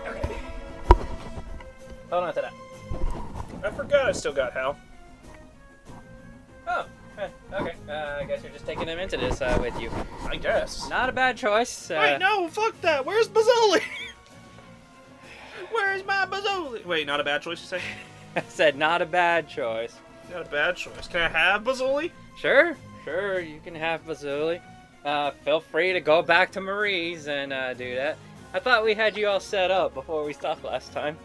Okay. Hold on to that. I forgot I still got Hal. Oh, okay. I guess you're just taking him into this with you. I guess. Not a bad choice. Wait, no, fuck that. Where's Bazuli? Where's my Bazuli? Wait, not a bad choice, you say? I said not a bad choice. Not a bad choice. Can I have Bazuli? Sure, you can have Bazuli. Feel free to go back to Marie's and do that. I thought we had you all set up before we stopped last time.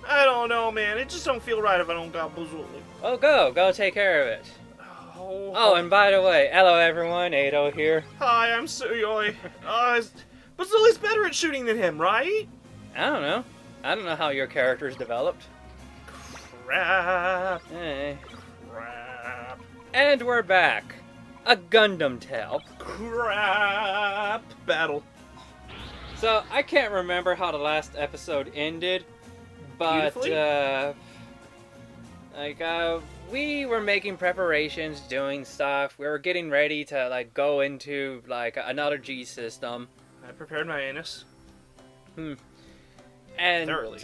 I don't know, man. It just don't feel right if I don't got Bazuli. Oh, go take care of it. Oh, and by the way, hello everyone, Ado here. Hi, I'm Suyoi. Bazuli's better at shooting than him, right? I don't know how your character's developed. Crap. Hey. Crap. And we're back. A Gundam tale. Crap. Battle. So, I can't remember how the last episode ended, but, we were making preparations, doing stuff. We were getting ready to, go into, another G system. I prepared my anus. And, thoroughly.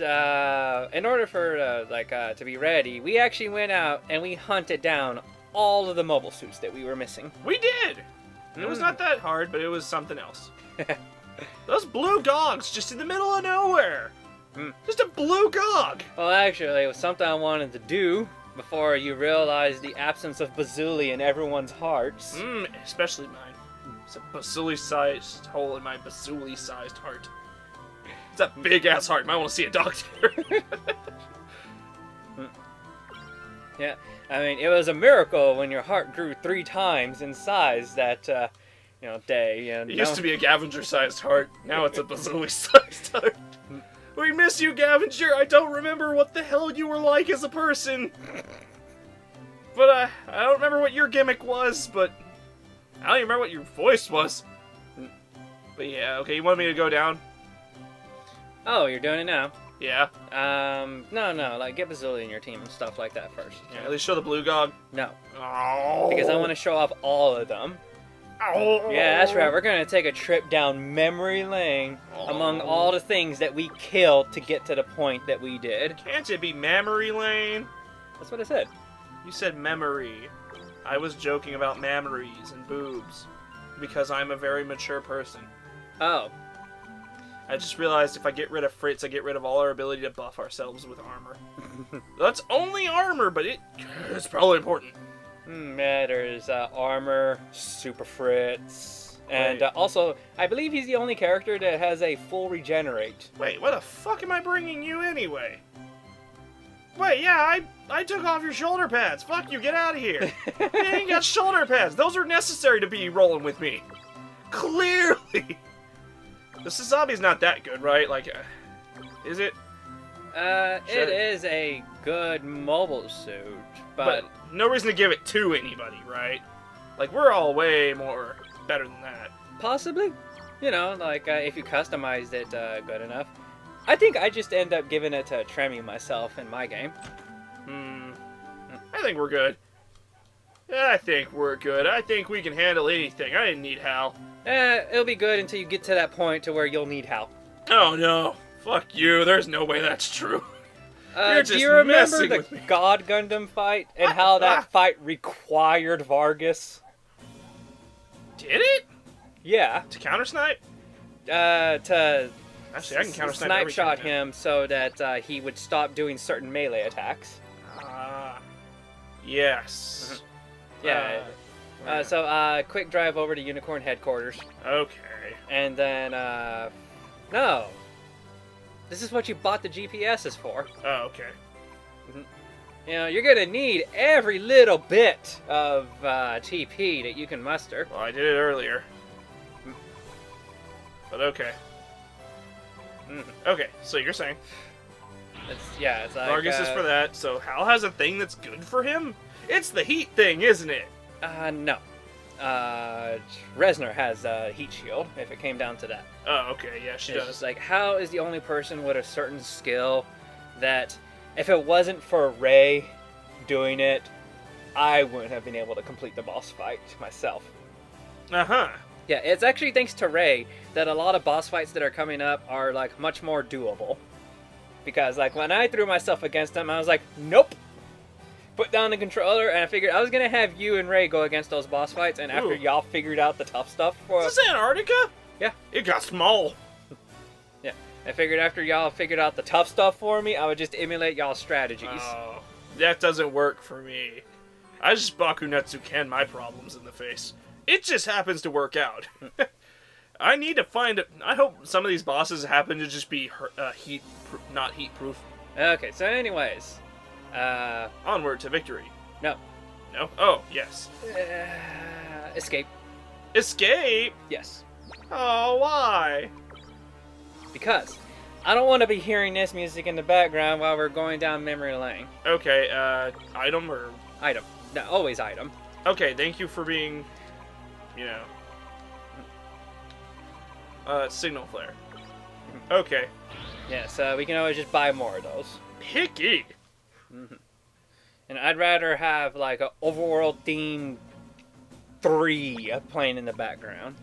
in order for, to be ready, we actually went out and we hunted down all of the mobile suits that we were missing. We did! It was not that hard, but it was something else. Those blue gogs just in the middle of nowhere! Just a blue gog! Well, actually, it was something I wanted to do before you realized the absence of Bazuli in everyone's hearts. Especially mine. It's a Bazuli-sized hole in my Bazuli-sized heart. It's a big-ass heart. Might want to see a doctor. Yeah, I mean, it was a miracle when your heart grew 3 times in size that, day. It used to be a Gavinger-sized heart. Now it's a Bazuli-sized heart. We miss you, Gavinger. I don't remember what the hell you were like as a person. But I don't remember what your gimmick was, but I don't even remember what your voice was. But yeah, okay, you want me to go down? Oh, you're doing it now? Yeah. No, get Bazuli in your team and stuff like that first. Yeah, at least show the blue gog. No. Oh. Because I want to show off all of them. Oh. Yeah, that's right. We're going to take a trip down memory lane among all the things that we killed to get to the point that we did. Can't it be memory lane? That's what I said. You said memory. I was joking about memories and boobs. Because I'm a very mature person. Oh. I just realized if I get rid of Fritz, I get rid of all our ability to buff ourselves with armor. That's only armor, but it's probably important. Yeah, there's armor, Super Fritz, and also, I believe he's the only character that has a full regenerate. Wait, why the fuck am I bringing you anyway? Wait, yeah, I took off your shoulder pads. Fuck you, get out of here. You ain't got shoulder pads. Those are necessary to be rolling with me. Clearly. The Sazabi's not that good, right? Is it? It is a good mobile suit, but no reason to give it to anybody, right? We're all way more better than that. Possibly. If you customized it good enough. I think I just end up giving it to Tremmy myself in my game. I think we're good. I think we're good. I think we can handle anything. I didn't need Hal. It'll be good until you get to that point to where you'll need Hal. Oh no. Fuck you. There's no way that's true. Do you remember the God Gundam fight and how that fight required Vargas? Did it? Yeah. To counter-snipe? Actually, I can counter-snipe snipe shot everything, him so that he would stop doing certain melee attacks. Yes. Yeah. So, quick drive over to Unicorn headquarters. Okay. And then, no. This is what you bought the GPSs for. Oh, okay. You're gonna need every little bit of TP that you can muster. Well, I did it earlier. But okay. Okay, so you're saying. It's like... Vargas is for that, so Hal has a thing that's good for him? It's the heat thing, isn't it? No. Resner has a heat shield, if it came down to that. Oh, okay, yeah, she does. Hal is the only person with a certain skill that, if it wasn't for Ray doing it, I wouldn't have been able to complete the boss fight myself. Uh-huh. Yeah, it's actually thanks to Ray that a lot of boss fights that are coming up are like much more doable. Because like when I threw myself against him, I was like, nope. Put down the controller, and I figured I was gonna have you and Ray go against those boss fights, and after y'all figured out the tough stuff for Is this Antarctica? Yeah. It got small. Yeah. I figured after y'all figured out the tough stuff for me, I would just emulate y'all's strategies. Oh, that doesn't work for me. I just Bakunetsu can my problems in the face. It just happens to work out. I need to find. I hope some of these bosses happen to just be not heat proof. Okay, so anyways, onward to victory. No. No. Oh yes. Escape. Escape. Yes. Oh, why? Because I don't want to be hearing this music in the background while we're going down memory lane. Okay. Item or item? No, always item. Okay. Thank you for being, you know. Signal flare. Okay. Yeah, so we can always just buy more of those. Picky. Mm-hmm. And I'd rather have like an overworld theme 3 playing in the background.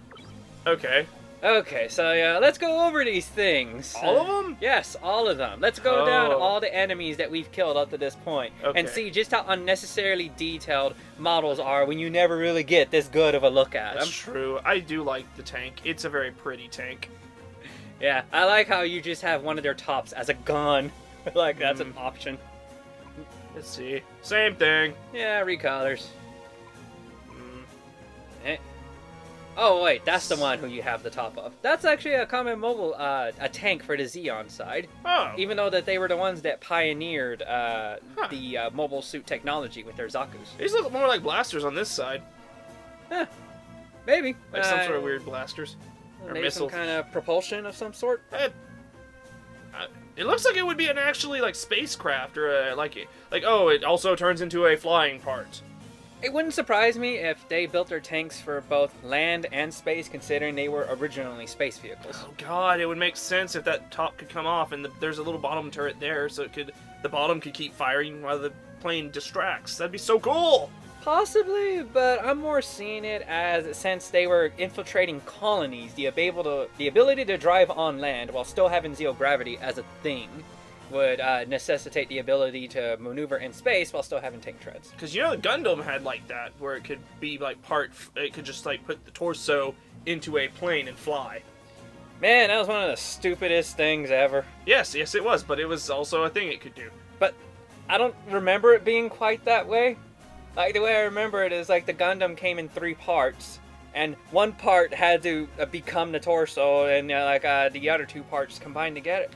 Okay. Okay, so yeah, let's go over these things. All of them? Yes, all of them. Let's go down all the enemies that we've killed up to this point and see just how unnecessarily detailed models are when you never really get this good of a look at them. That's true. I do like the tank. It's a very pretty tank. Yeah, I like how you just have one of their tops as a gun. Like, that's an option. Let's see. Same thing. Yeah, recolors. Oh, wait, that's the one who you have the top of. That's actually a common mobile, a tank for the Zeon side. Oh. Even though that they were the ones that pioneered the mobile suit technology with their Zakus. These look more like blasters on this side. Huh. Maybe. Like some sort of weird blasters. Or maybe missiles. some kind of propulsion of some sort. It looks like it would be an actually like spacecraft or oh, it also turns into a flying part. It wouldn't surprise me if they built their tanks for both land and space, considering they were originally space vehicles. Oh god, it would make sense if that top could come off and there's a little bottom turret there, so the bottom could keep firing while the plane distracts. That'd be so cool. Possibly, but I'm more seeing it as since they were infiltrating colonies, the ability to drive on land while still having zero gravity as a thing would necessitate the ability to maneuver in space while still having tank treads. Because you know the Gundam had like that, where it could be like it could just like put the torso into a plane and fly. Man, that was one of the stupidest things ever. Yes, it was, but it was also a thing it could do. But I don't remember it being quite that way. Like, the way I remember it is like the Gundam came in 3 parts, and one part had to become the torso, and the other 2 parts combined together.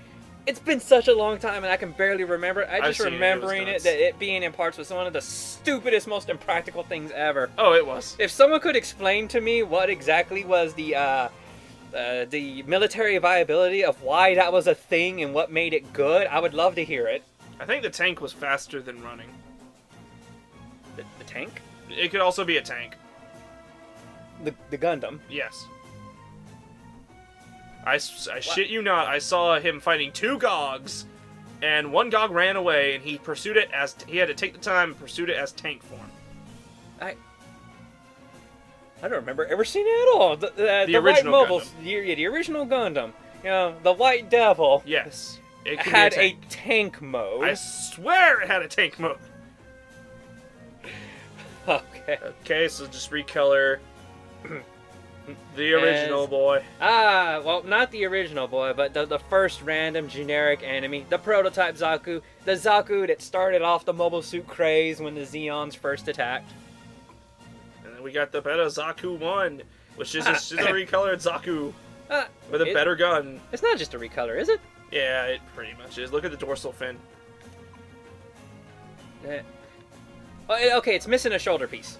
It's been such a long time, and I can barely remember it. Just remembering it, that it being in parts was one of the stupidest, most impractical things ever. Oh, it was. If someone could explain to me what exactly was the military viability of why that was a thing and what made it good, I would love to hear it. I think the tank was faster than running. The tank? It could also be a tank. The Gundam? Yes. I shit you not, I saw him fighting 2 Gogs, and one Gog ran away, and he pursued it as he had to take the time and pursued it as tank form. I don't remember ever seeing it at all. The original White Mobile, Gundam. the original Gundam. You know, the White Devil. Yes, it had a tank mode. I swear it had a tank mode. Okay. Okay, so just recolor the original boy. Well, not the original boy, but the first random generic enemy, the prototype Zaku, the Zaku that started off the mobile suit craze when the Zeons first attacked. And then we got the Beta Zaku 1, which is just a recolored Zaku with a better gun. It's not just a recolor, is it? Yeah, it pretty much is. Look at the dorsal fin. Okay, it's missing a shoulder piece.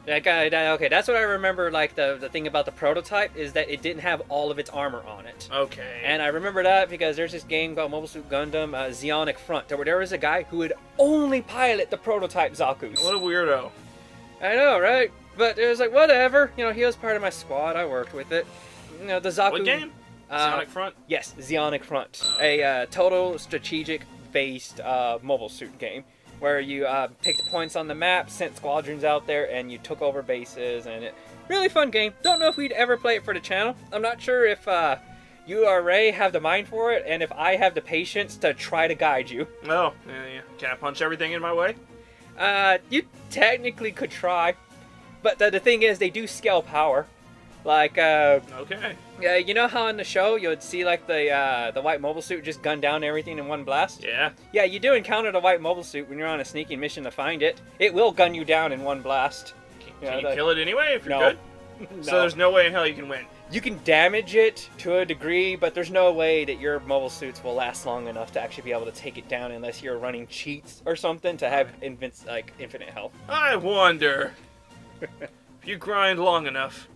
Okay, that's what I remember, like, the thing about the prototype is that it didn't have all of its armor on it. Okay. And I remember that because there's this game called Mobile Suit Gundam Zeonic Front, where there was a guy who would only pilot the prototype Zakus. What a weirdo. I know, right? But it was like, whatever. You know, he was part of my squad. I worked with it. You know, the Zaku... What game? Zeonic Front? Yes, Zeonic Front. A total strategic-based mobile suit game. where you picked points on the map, sent squadrons out there, and you took over bases. And really fun game. Don't know if we'd ever play it for the channel. I'm not sure if you or Ray have the mind for it, and if I have the patience to try to guide you. Oh, yeah. Can I punch everything in my way? You technically could try, but the thing is, they do scale power. Like, okay. Yeah, you know how in the show you would see like the white mobile suit just gun down everything in one blast? Yeah. Yeah, you do encounter the white mobile suit when you're on a sneaking mission to find it. It will gun you down in one blast. Can you kill it anyway if you're no. good? No. So there's no way in hell you can win. You can damage it to a degree, but there's no way that your mobile suits will last long enough to actually be able to take it down unless you're running cheats or something to have infinite health. I wonder if you grind long enough,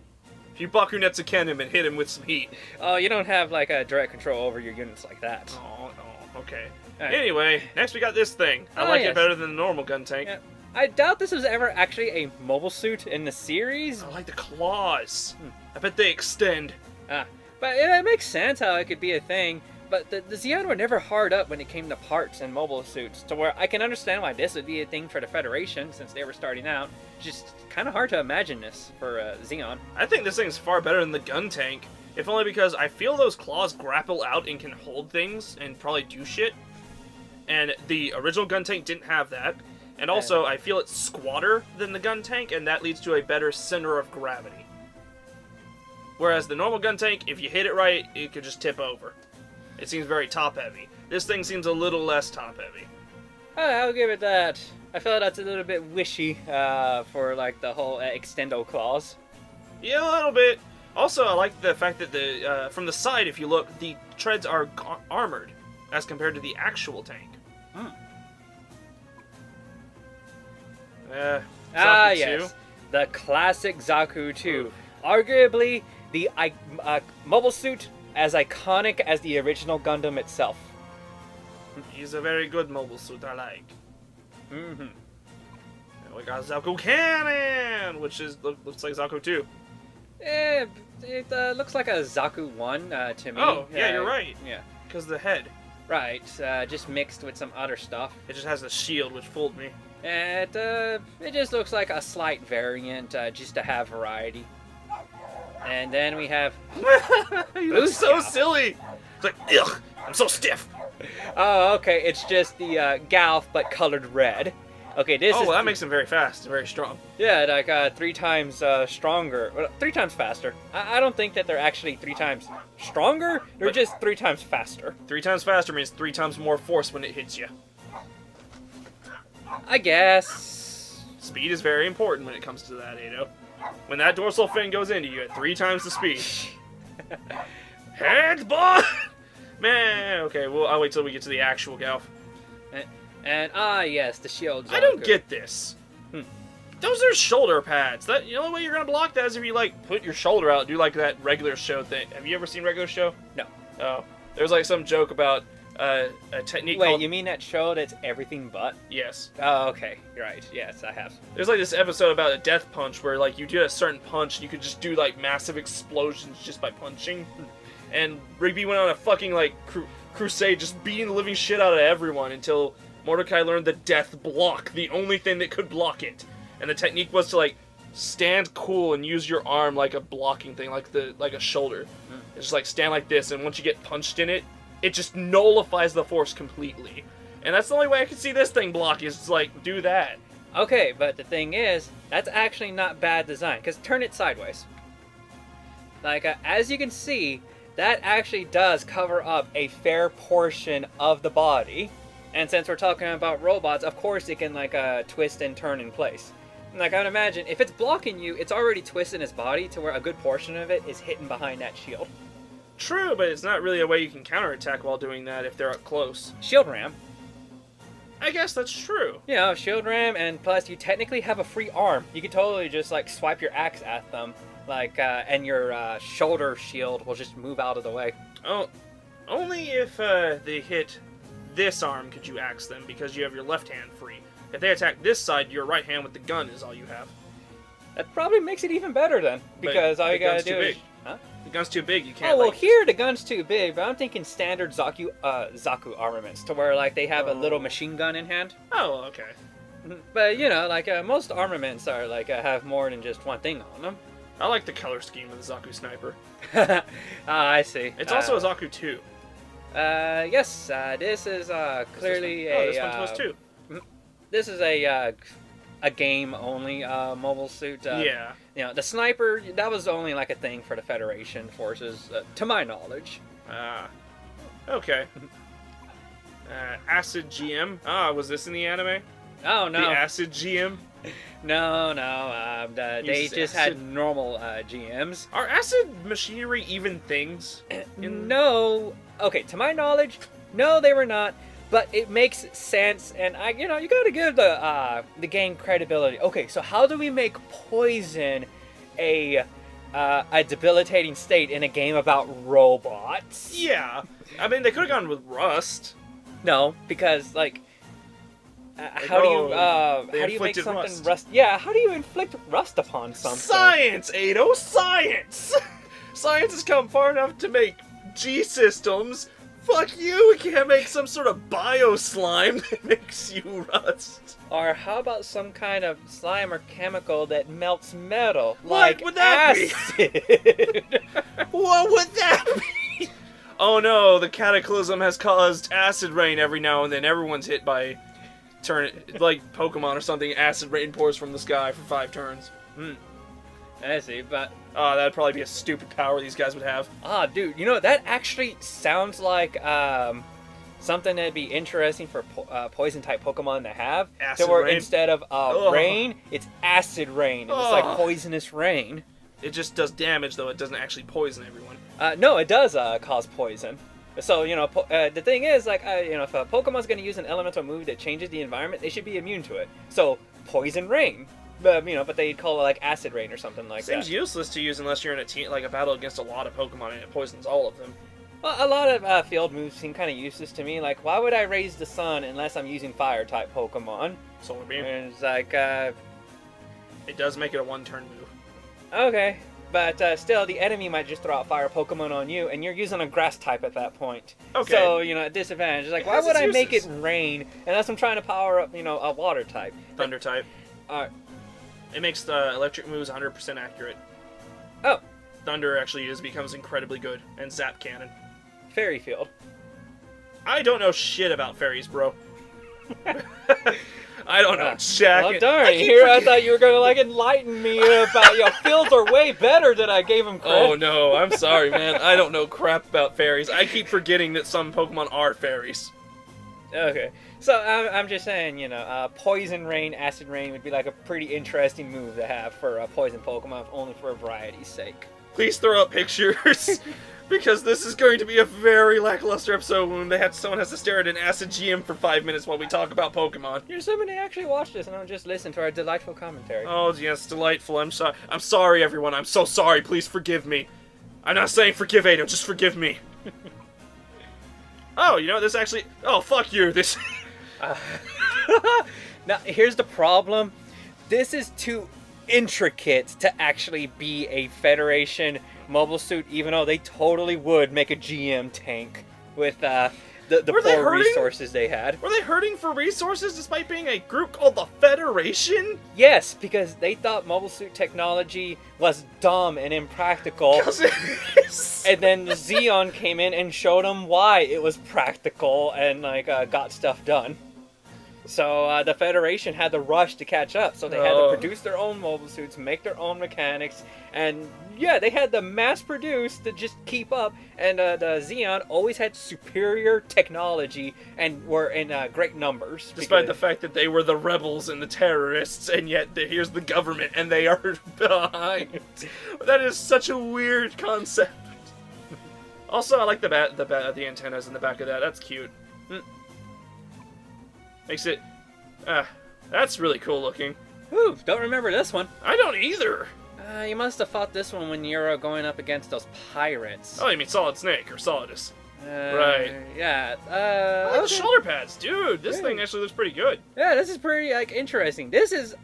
if you Bakunetsuken him and hit him with some heat. Oh, you don't have like a direct control over your units like that. Oh, okay. Right. Anyway, next we got this thing. I like it better than the normal gun tank. Yeah. I doubt this was ever actually a mobile suit in the series. I like the claws. I bet they extend. But it makes sense how it could be a thing. But the Zeon were never hard up when it came to parts and mobile suits, to where I can understand why this would be a thing for the Federation since they were starting out. It's just kind of hard to imagine this for Zeon. I think this thing's far better than the gun tank, if only because I feel those claws grapple out and can hold things and probably do shit. And the original gun tank didn't have that. And also, I feel it's squatter than the gun tank, and that leads to a better center of gravity. Whereas the normal gun tank, if you hit it right, it could just tip over. It seems very top-heavy. This thing seems a little less top-heavy. I'll give it that. I feel that's a little bit wishy for like the whole extendo claws. Yeah, a little bit. Also, I like the fact that the from the side, if you look, the treads are armored as compared to the actual tank. Zaku 2. Yes. The classic Zaku 2. Arguably the mobile suit as iconic as the original Gundam itself. He's a very good mobile suit, I like. Mm-hmm. And we got Zaku Cannon, which looks like Zaku 2. It looks like a Zaku 1 to me. Oh, yeah, you're right. Yeah. Because of the head. Right, just mixed with some other stuff. It just has the shield, which fooled me. It just looks like a slight variant, just to have variety. And then we have... He looks so silly! It's like, ugh, I'm so stiff! Oh, okay, it's just the Galf, but colored red. Okay, this is... Oh, well, that makes him very fast and very strong. Yeah, like 3 times stronger. Well, 3 times faster. I don't think that they're actually 3 times stronger. They're just 3 times faster. 3 times faster means 3 times more force when it hits you. I guess. Speed is very important when it comes to that, Ado. When that dorsal fin goes into you at 3 times the speed. Headbutt! Man, okay, well, I'll wait till we get to the actual Galf. And yes, the shield. I don't get this. Those are shoulder pads. The only way you're gonna block that is if you like put your shoulder out and do like that regular show thing. Have you ever seen regular show? No. Oh, there's like some joke about a technique. Wait, called... you mean that show that's everything but? Yes. Oh, okay. You're right. Yes, I have. There's like this episode about a death punch where like you do a certain punch and you could just do like massive explosions just by punching. And Rigby went on a fucking like crusade just beating the living shit out of everyone until Mordecai learned the death block, the only thing that could block it. And the technique was to like stand cool and use your arm like a blocking thing, like a shoulder. It's just like stand like this, and once you get punched in it, it just nullifies the force completely. And that's the only way I can see this thing block is like do that. Okay, but the thing is, that's actually not bad design, because turn it sideways. Like, as you can see, that actually does cover up a fair portion of the body. And since we're talking about robots, of course it can like twist and turn in place. And like I would imagine, if it's blocking you, it's already twisting its body to where a good portion of it is hidden behind that shield. True, but it's not really a way you can counterattack while doing that if they're up close. Shield ram. I guess that's true. You know, shield ram, and plus you technically have a free arm. You could totally just like swipe your axe at them, like, and your shoulder shield will just move out of the way. Oh, only if they hit this arm could you axe them, because you have your left hand free. If they attack this side, your right hand with the gun is all you have. That probably makes it even better then, because all you gotta do is... Huh? The gun's too big. You can't. Oh well, like, here the gun's too big, but I'm thinking standard Zaku armaments, to where like they have a little machine gun in hand. Oh, okay. But you know, like most armaments are like have more than just one thing on them. I like the color scheme of the Zaku sniper. I see. It's also a Zaku 2. Yes, this is clearly a. This one's supposed to. This is a game only mobile suit. Yeah. You know, the sniper, that was only like a thing for the Federation forces, to my knowledge. Okay. Acid GM. Was this in the anime? Oh no. The Acid GM. No. They just had normal GMs. Are acid machinery even things? No. Okay, to my knowledge, no, they were not. But it makes sense, and you gotta give the game credibility. Okay, so how do we make poison a debilitating state in a game about robots? Yeah, I mean they could have gone with rust. No, because like, how do you make something rust? Yeah, how do you inflict rust upon something? Science, Ado, science. Science has come far enough to make G systems. Fuck you! We can't make some sort of bio slime that makes you rust. Or how about some kind of slime or chemical that melts metal, What like would that acid? What would that be? Oh no! The cataclysm has caused acid rain every now and then. Everyone's hit by like Pokemon or something. Acid rain pours from the sky for 5 turns. I see, but that'd probably be a stupid power these guys would have. Dude, you know that actually sounds like something that'd be interesting for poison type Pokemon to have. Acid to where rain. Instead of rain, it's acid rain. And it's like poisonous rain. It just does damage though. It doesn't actually poison everyone. No, it does cause poison. So, you know, the thing is, like, if a Pokemon's going to use an elemental move that changes the environment, they should be immune to it. So, poison rain. But, you know, but they'd call it, like, acid rain or something like that. Seems useless to use unless you're in a team, like a battle against a lot of Pokemon and it poisons all of them. Well, a lot of field moves seem kind of useless to me. Like, why would I raise the sun unless I'm using fire-type Pokemon? Solar Beam. And it's like, It does make it a 1-turn move. Okay. But still, the enemy might just throw out fire Pokemon on you, and you're using a grass type at that point. Okay. So, you know, at disadvantage. Like, why would I make it rain unless I'm trying to power up, you know, a water type? Thunder type. It makes the electric moves 100% accurate. Oh. Thunder actually becomes incredibly good. And Zap Cannon. Fairy Field. I don't know shit about fairies, bro. I don't know, Jack. Oh, darn. I thought you were going to, like, enlighten me about, you know, fields are way better than I gave them credit. Oh, no. I'm sorry, man. I don't know crap about fairies. I keep forgetting that some Pokemon are fairies. Okay. So, I'm just saying, you know, Poison Rain, Acid Rain would be, like, a pretty interesting move to have for a Poison Pokemon, if only for variety's sake. Please throw up pictures. Because this is going to be a very lackluster episode when someone has to stare at an acid GM for 5 minutes while we talk about Pokemon. You're assuming they actually watch this and don't just listen to our delightful commentary. Oh, yes, delightful. I'm sorry. I'm sorry, everyone. I'm so sorry. Please forgive me. I'm not saying forgive Ada, just forgive me. Oh, you know, this actually... Oh, fuck you. This... Now, here's the problem. This is too intricate to actually be a Federation mobile suit, even though they totally would make a GM tank with the poor resources they had. Were they hurting for resources despite being a group called the Federation? Yes, because they thought mobile suit technology was dumb and impractical. And then Zeon came in and showed them why it was practical and like got stuff done. So the Federation had to rush to catch up, so they had to produce their own mobile suits, make their own mechanics, and yeah, they had to mass produce to just keep up, and the Zeon always had superior technology and were in great numbers. Despite the fact that they were the rebels and the terrorists, and yet here's the government and they are behind. That is such a weird concept. Also, I like the antennas in the back of that. That's cute. Makes it... that's really cool looking. Ooh, don't remember this one. I don't either. You must have fought this one when you were going up against those pirates. Oh, you mean Solid Snake or Solidus? Right. Yeah. I like the Okay. shoulder pads, dude. This Yeah. thing actually looks pretty good. Yeah, this is pretty like interesting.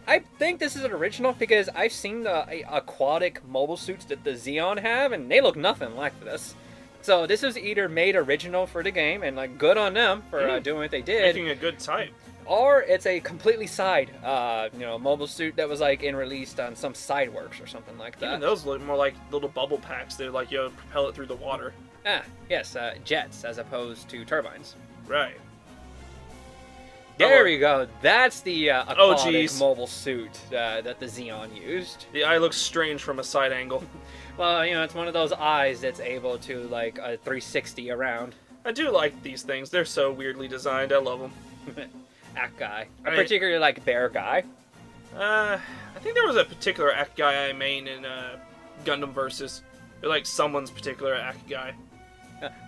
I think this is an original because I've seen the aquatic mobile suits that the Xeon have, and they look nothing like this. So this was either made original for the game, and like good on them for doing what they did, Making a good type. or it's a completely side, mobile suit that was like released on some side works or something like that. Even those look more like little bubble packs. They're like, propel it through the water. Ah, yes, jets as opposed to turbines. Right. There we go. That's the aquatic geez. mobile suit that the Xeon used. The eye looks strange from a side angle. Well, it's one of those eyes that's able to like 360 around. I do like these things. They're so weirdly designed. I love them. Act guy. I particularly like bear guy. I think there was a particular act guy I main in Gundam Versus. Or like someone's particular act guy.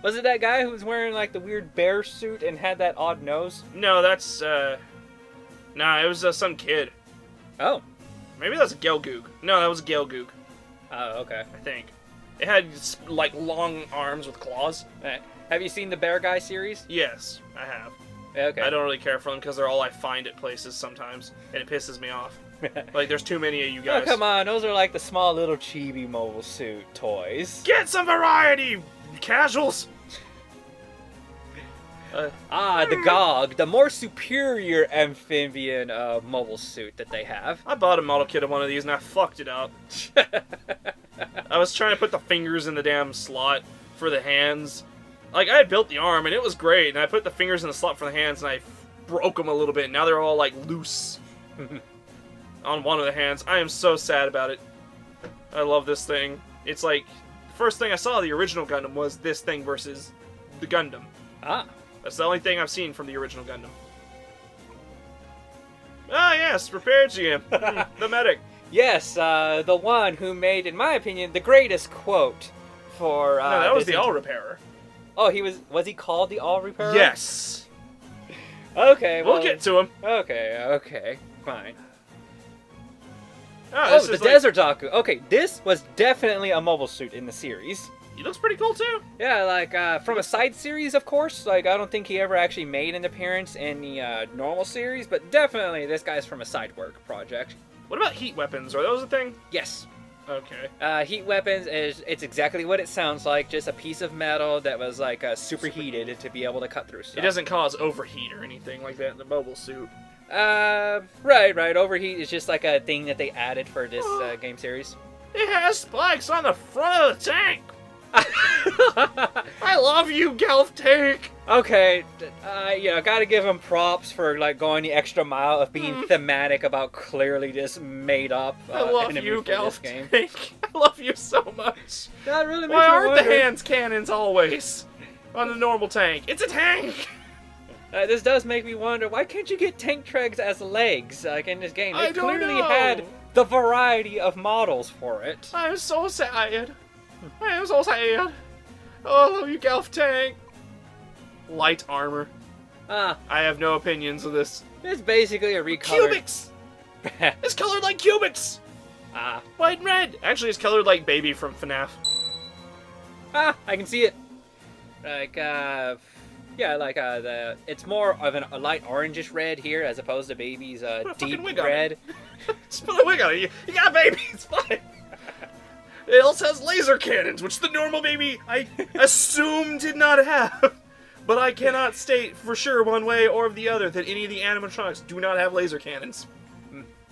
Was it that guy who was wearing like the weird bear suit and had that odd nose? No, that's nah, it was some kid. Oh. Maybe that's a Gelgoog. No, that was a Gelgoog, Oh, okay. I think. It had like long arms with claws. Have you seen the bear guy series? Yes, I have. Okay. I don't really care for them because they're all I find at places sometimes, and it pisses me off. Like, there's too many of you guys. Oh, come on. Those are like the small little chibi mobile suit toys. Get some variety, casuals! The GOG, the more superior amphibian mobile suit that they have. I bought a model kit of one of these and I fucked it up. I was trying to put the fingers in the damn slot for the hands. Like, I had built the arm and it was great, and I put the fingers in the slot for the hands and I broke them a little bit. Now they're all, like, loose on one of the hands. I am so sad about it. I love this thing. It's like, first thing I saw of the original Gundam was this thing versus the Gundam. Ah. That's the only thing I've seen from the original Gundam. Ah, yes, repair GM. The medic. Yes, the one who made, in my opinion, the greatest quote for... No, that was the All Repairer. Oh, was he called the All Repairer? Yes. Okay, well... We'll get to him. Okay, fine. Oh, The Desert Zaku. Okay, this was definitely a mobile suit in the series. He looks pretty cool, too. Yeah, like, from a side series, of course. Like, I don't think he ever actually made an appearance in the normal series, but definitely this guy's from a side work project. What about heat weapons? Are those a thing? Yes. Okay. Heat weapons it's exactly what it sounds like, just a piece of metal that was, like, superheated to be able to cut through stuff. It doesn't cause overheat or anything like that in the mobile suit. Right. Overheat is just like a thing that they added for this game series. It has spikes on the front of the tank. I love you, Gelf Tank. Okay, gotta give him props for like going the extra mile of being thematic about clearly just made up. I love enemy you, for this Gelf game. Tank. I love you so much. That really makes Why me aren't wonder. the hands cannons always on the normal tank? It's a tank. This does make me wonder, why can't you get tank treads as legs like in this game? They I don't clearly know. had the variety of models for it. I'm so sad. I am so sad. Oh, I love you, Gelf Tank. Light armor. I have no opinions of this. It's basically a recolored... Cubics! It's colored like cubics! White and red! Actually, it's colored like Baby from FNAF. I can see it. Like, it's more of a light orangish red here as opposed to Baby's Put a fucking deep wig on red. it. Just put a wig on it. You got Baby, it's fine. It also has laser cannons, which the normal Baby, I assume, did not have. But I cannot state for sure one way or the other that any of the animatronics do not have laser cannons.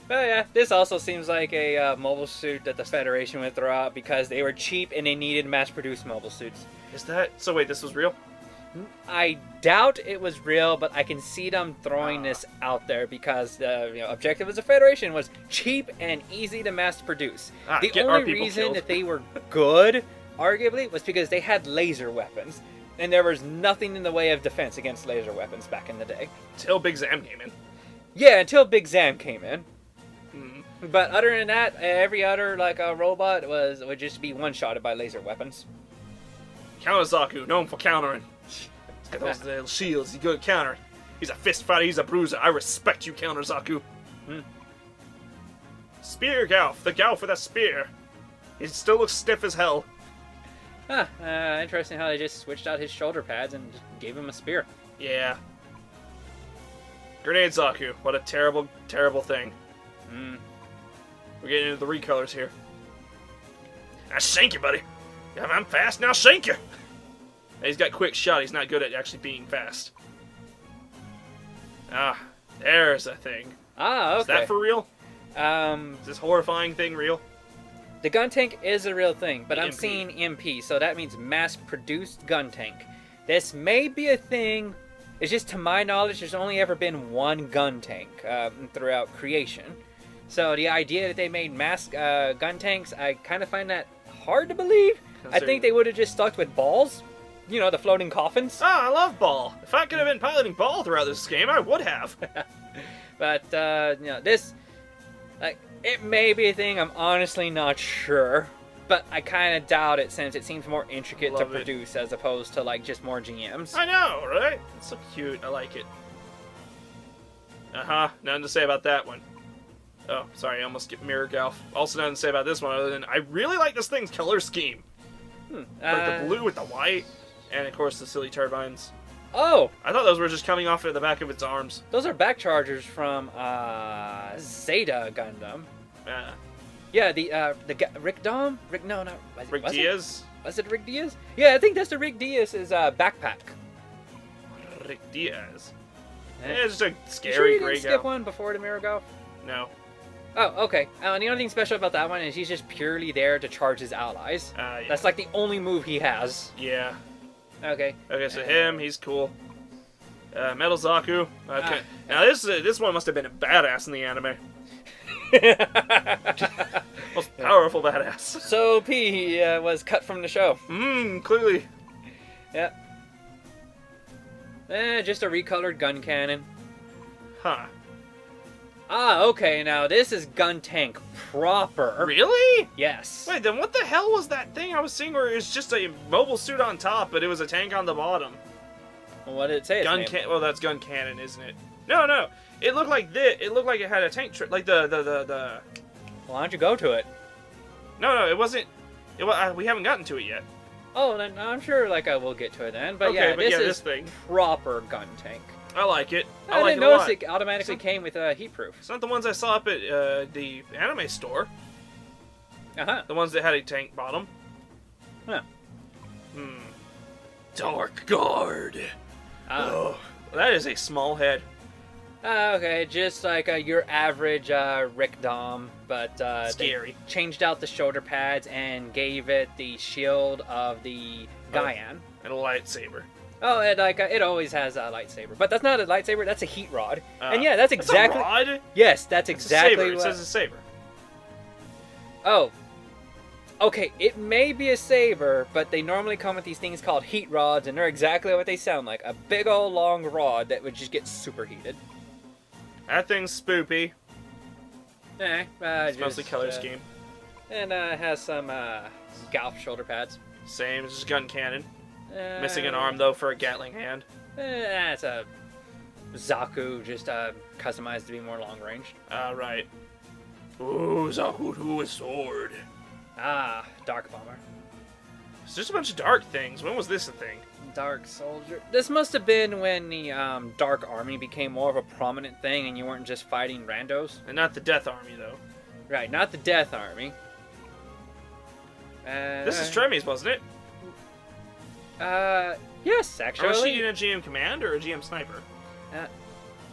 But yeah, this also seems like a mobile suit that the Federation would throw out because they were cheap and they needed mass-produced mobile suits. Is that... So wait, this was real? I doubt it was real, but I can see them throwing this out there because the objective of the Federation was cheap and easy to mass produce. The get our only people reason killed. that they were good, arguably, was because they had laser weapons. And there was nothing in the way of defense against laser weapons back in the day. Till Big Zam came in. Yeah, until Big Zam came in. But other than that, every other robot would just be one-shotted by laser weapons. Counter Zaku, known for countering. He's got those little shields, he's good at countering. He's a fist fighter, he's a bruiser. I respect you, Counter Zaku. Spear Galf, the Galf with a spear. He still looks stiff as hell. Huh, interesting how they just switched out his shoulder pads and just gave him a spear. Yeah. Grenade Zaku. What a terrible, terrible thing. We're getting into the recolors here. I shank you, buddy. Yeah, I'm fast, now shank you. He's got quick shot. He's not good at actually being fast. Ah, there's a thing. Ah, okay. Is that for real? Is this horrifying thing real? The gun tank is a real thing, but I'm MP. seeing MP, so that means mass-produced gun tank. This may be a thing. It's just, to my knowledge, there's only ever been one gun tank throughout creation. So the idea that they made mass gun tanks, I kind of find that hard to believe. I think they would have just stuck with balls. You know, the floating coffins. Oh, I love Ball. If I could have been piloting Ball throughout this game, I would have. But, you know, this, like, it may be a thing. I'm honestly not sure. But I kind of doubt it, since it seems more intricate to produce as opposed to, like, just more GMs. I know, right? It's so cute. I like it. Nothing to say about that one. Oh, sorry, I almost get mirror golf. Also nothing to say about this one other than I really like this thing's color scheme. Like the blue with the white, and of course the silly turbines. Oh! I thought those were just coming off at the back of its arms. Those are back chargers from Zeta Gundam. Yeah, the Rick Dom? Rick, no, not Rick Diaz? Was it Rick Diaz? Yeah, I think that's the Rick Diaz's backpack. Rick Diaz. Yeah, it's just a scary sure you gray didn't skip one before the mirror golf? No. Oh, okay. And the only thing special about that one is he's just purely there to charge his allies. Yeah. That's like the only move he has. Yeah. Okay. Okay, so him, he's cool. Metal Zaku. Okay. Now this one must have been a badass in the anime. Most powerful badass. So P was cut from the show. Clearly. Yeah. Just a recolored gun cannon. Huh. Ah, okay, now this is gun tank proper. Really? Yes. Wait, then what the hell was that thing I was seeing where it's just a mobile suit on top, but it was a tank on the bottom? Well, what did it say? Well, that's gun cannon, isn't it? No. It looked like this. It looked like it had a tank, like the. Well, why don't you go to it? No, it wasn't. We haven't gotten to it yet. Oh, then I'm sure, like, I will get to it then. But okay, yeah, but this is this thing. Proper gun tank. I like it. I like didn't it a notice lot. it automatically came with heat proof. It's not the ones I saw up at the anime store. The ones that had a tank bottom. Huh. Dark Guard. Oh, that is a small head. Okay, just like your average Rick Dom, but scary. They changed out the shoulder pads and gave it the shield of the Gaian. And a lightsaber. Oh, and like it always has a lightsaber, but that's not a lightsaber. That's a heat rod. And yeah, that's exactly. That's a rod? Yes, that's exactly. It's a saber. What... It says a saber. Oh. Okay, it may be a saber, but they normally come with these things called heat rods, and they're exactly what they sound like. A big old long rod that would just get superheated. That thing's spoopy. It's mostly color scheme. And has some Golf shoulder pads. Same, it's just gun cannon. Missing an arm, though, for a Gatling hand. It's a Zaku, just customized to be more long-range. Right. Ooh, Zaku to a sword. Ah, Dark Bomber. It's just a bunch of dark things. When was this a thing? Dark Soldier. This must have been when the Dark Army became more of a prominent thing and you weren't just fighting randos. And not the Death Army, though. Right, not the Death Army. This is Tremi's, wasn't it? Yes, actually. Or was she in a GM Command or a GM Sniper?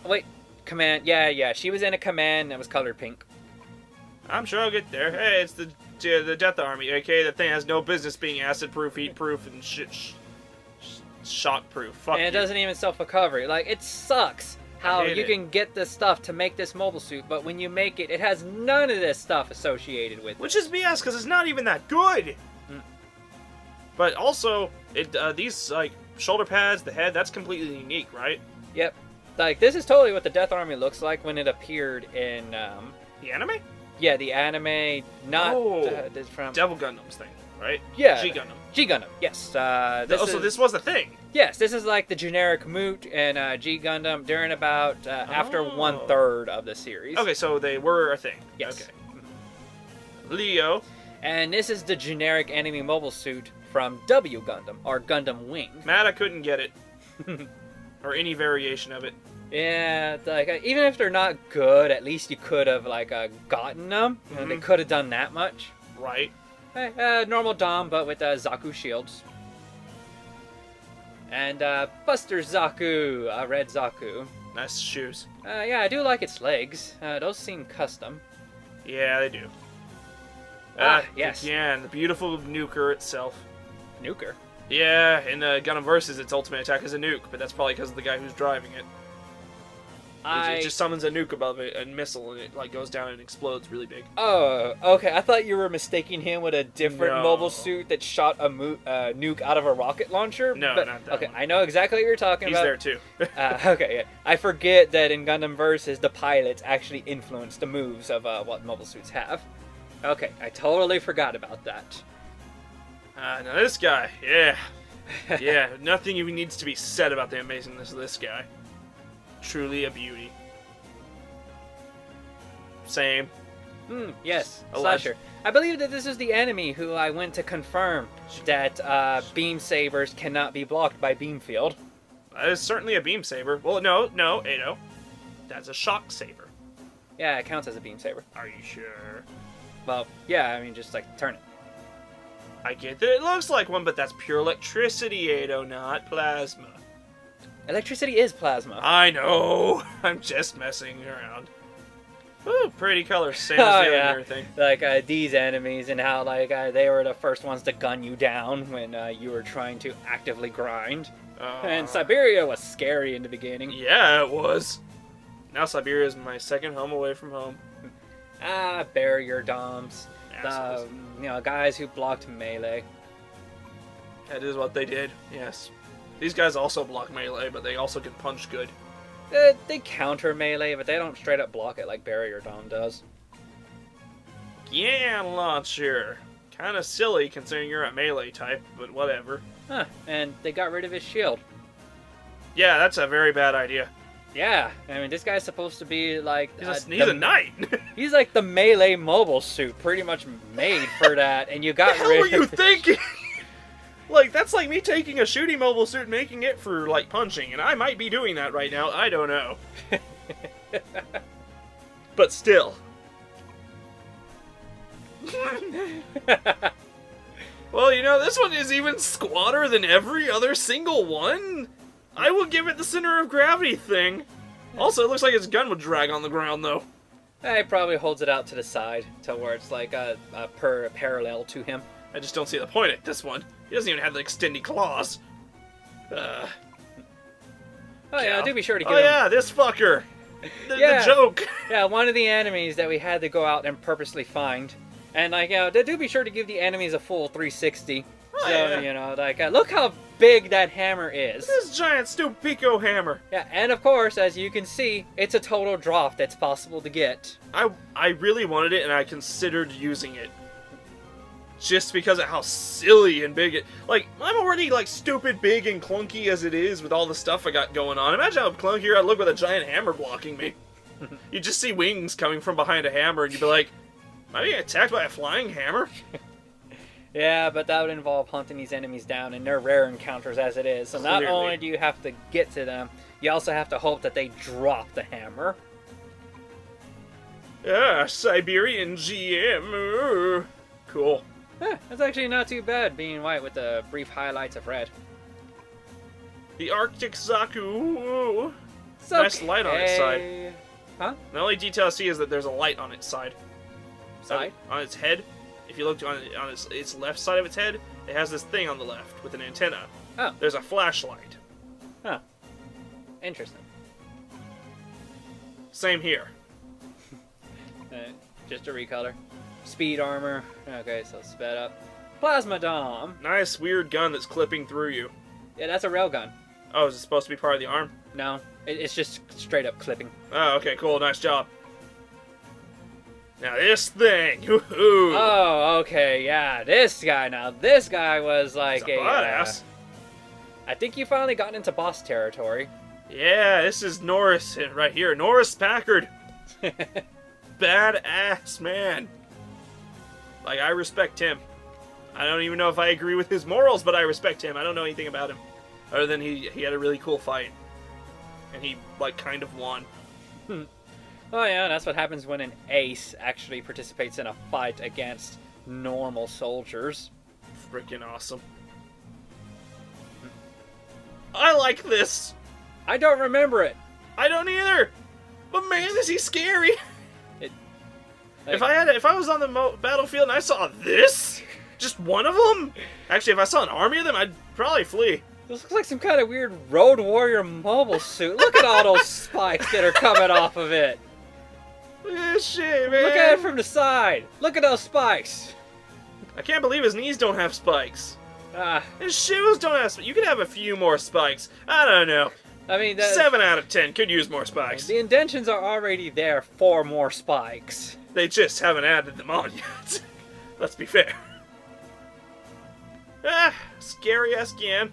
Wait, Command. Yeah. She was in a Command that was colored pink. I'm sure I'll get there. Hey, it's the Death Army, A.K.A. that thing has no business being acid-proof, heat-proof, and shock-proof. Fuck and it doesn't even self-recovery. Like, it sucks how you can get this stuff to make this mobile suit, but when you make it, it has none of this stuff associated with it. Which is BS, because it's not even that good. But also, these like shoulder pads, the head, that's completely unique, right? Yep. Like, this is totally what the Death Army looks like when it appeared in the anime. Yeah, the anime, not from Devil Gundam's thing, right? Yeah, G Gundam. G Gundam, yes. So this was a thing. Yes, this is like the generic Moot and G Gundam during about after 1/3 of the series. Okay, so they were a thing. Yes. Okay. Leo. And this is the generic enemy mobile suit from W Gundam, or Gundam Wing. Mad I couldn't get it. Or any variation of it. Yeah, like even if they're not good, at least you could have like gotten them. They could have done that much. Right. Hey, normal Dom, but with Zaku shields. And Buster Zaku, red Zaku. Nice shoes. Yeah, I do like its legs. Those seem custom. Yeah, they do. Yes. Yeah, and the beautiful nuker itself. Nuker. Yeah, in Gundam Versus, its ultimate attack is a nuke, but that's probably because of the guy who's driving it. It just summons a nuke above it, a missile, and it like goes down and explodes really big. Oh, okay. I thought you were mistaking him with a different mobile suit that shot a nuke out of a rocket launcher. No, but, not that okay, one. I know exactly what you're talking about. He's there too. Okay, yeah. I forget that in Gundam Versus, the pilots actually influence the moves of what mobile suits have. Okay, I totally forgot about that. Now this guy, yeah. Yeah, nothing even needs to be said about the amazingness of this guy. Truly a beauty. Same. Yes, Slasher. I believe that this is the enemy who I went to confirm that beam sabers cannot be blocked by beam field. That is certainly a beam saber. Well, no, Ado. That's a shock saber. Yeah, it counts as a beam saber. Are you sure? Well, yeah, I mean, just like turn it. I get that it looks like one, but that's pure electricity, Ado, not plasma. Electricity is plasma. I know. I'm just messing around. Ooh, pretty colors, same as the other and everything. Like these enemies and how like they were the first ones to gun you down when you were trying to actively grind. And Siberia was scary in the beginning. Yeah, it was. Now Siberia is my second home away from home. Barrier doms. Assholes. Guys who blocked melee. That is what they did, yes. These guys also block melee, but they also can punch good. They counter melee, but they don't straight up block it like Barrier Dom does. Yeah, launcher. Kinda silly considering you're a melee type, but whatever. Huh, and they got rid of his shield. Yeah, that's a very bad idea. Yeah, I mean, this guy's supposed to be like... He's a knight. He's like the melee mobile suit, pretty much made for that, and you got rid of... What the hell were you thinking? Like, that's like me taking a shooting mobile suit and making it for, like, punching, and I might be doing that right now, I don't know. But still. Well, this one is even squatter than every other single one. I will give it the center of gravity thing. Also, it looks like its gun would drag on the ground, though. It probably holds it out to the side, to where it's like parallel to him. I just don't see the point at this one. He doesn't even have the extended claws. Yeah, do be sure to give him... yeah, this fucker. The joke. Yeah, one of the enemies that we had to go out and purposely find. And, do be sure to give the enemies a full 360. Look how big that hammer is. This giant Stupico hammer. Yeah, and of course, as you can see, it's a total drop that's possible to get. I really wanted it, and I considered using it. Just because of how silly and big it... Like, I'm already, stupid big and clunky as it is with all the stuff I got going on. Imagine how clunkier I'd look with a giant hammer blocking me. You just see wings coming from behind a hammer, and you'd be like, am I being attacked by a flying hammer? Yeah, but that would involve hunting these enemies down, and they're rare encounters as it is. So not only do you have to get to them, you also have to hope that they drop the hammer. Siberian GM. Ooh. Cool. That's actually not too bad, being white with the brief highlights of red. The Arctic Zaku. It's nice light on its side. Huh? The only detail I see is that there's a light on its side. Side? On its head. If you look on its left side of its head, it has this thing on the left with an antenna. Oh. There's a flashlight. Huh. Interesting. Same here. Just a recolor. Speed armor. Okay, so sped up. Plasma Dom. Nice weird gun that's clipping through you. Yeah, that's a railgun. Oh, is it supposed to be part of the arm? No, it's just straight up clipping. Oh, okay, cool. Nice job. Now this thing. Woohoo! Oh, okay, yeah. This guy now. This guy was like He's a badass. I think you finally gotten into boss territory. Yeah, this is Norris right here. Norris Packard. Badass man. Like, I respect him. I don't even know if I agree with his morals, but I respect him. I don't know anything about him. Other than he had a really cool fight. And he, like, kind of won. Oh yeah, that's what happens when an ace actually participates in a fight against normal soldiers. Freaking awesome. I like this. I don't remember it. I don't either. But man, is he scary. Like, If I was on the battlefield and I saw this, just one of them. Actually, if I saw an army of them, I'd probably flee. this looks like some kind of weird Road Warrior mobile suit. Look at all those spikes that are coming off of it. Look at this shit, man. Look at it from the side. Look at those spikes. I can't believe his knees don't have spikes. Ah, His shoes don't have spikes. You could have a few more spikes. I don't know. I mean, 7 out of 10 could use more spikes. the indentions are already there for more spikes. They just haven't added them on yet. Let's be fair. Scary again.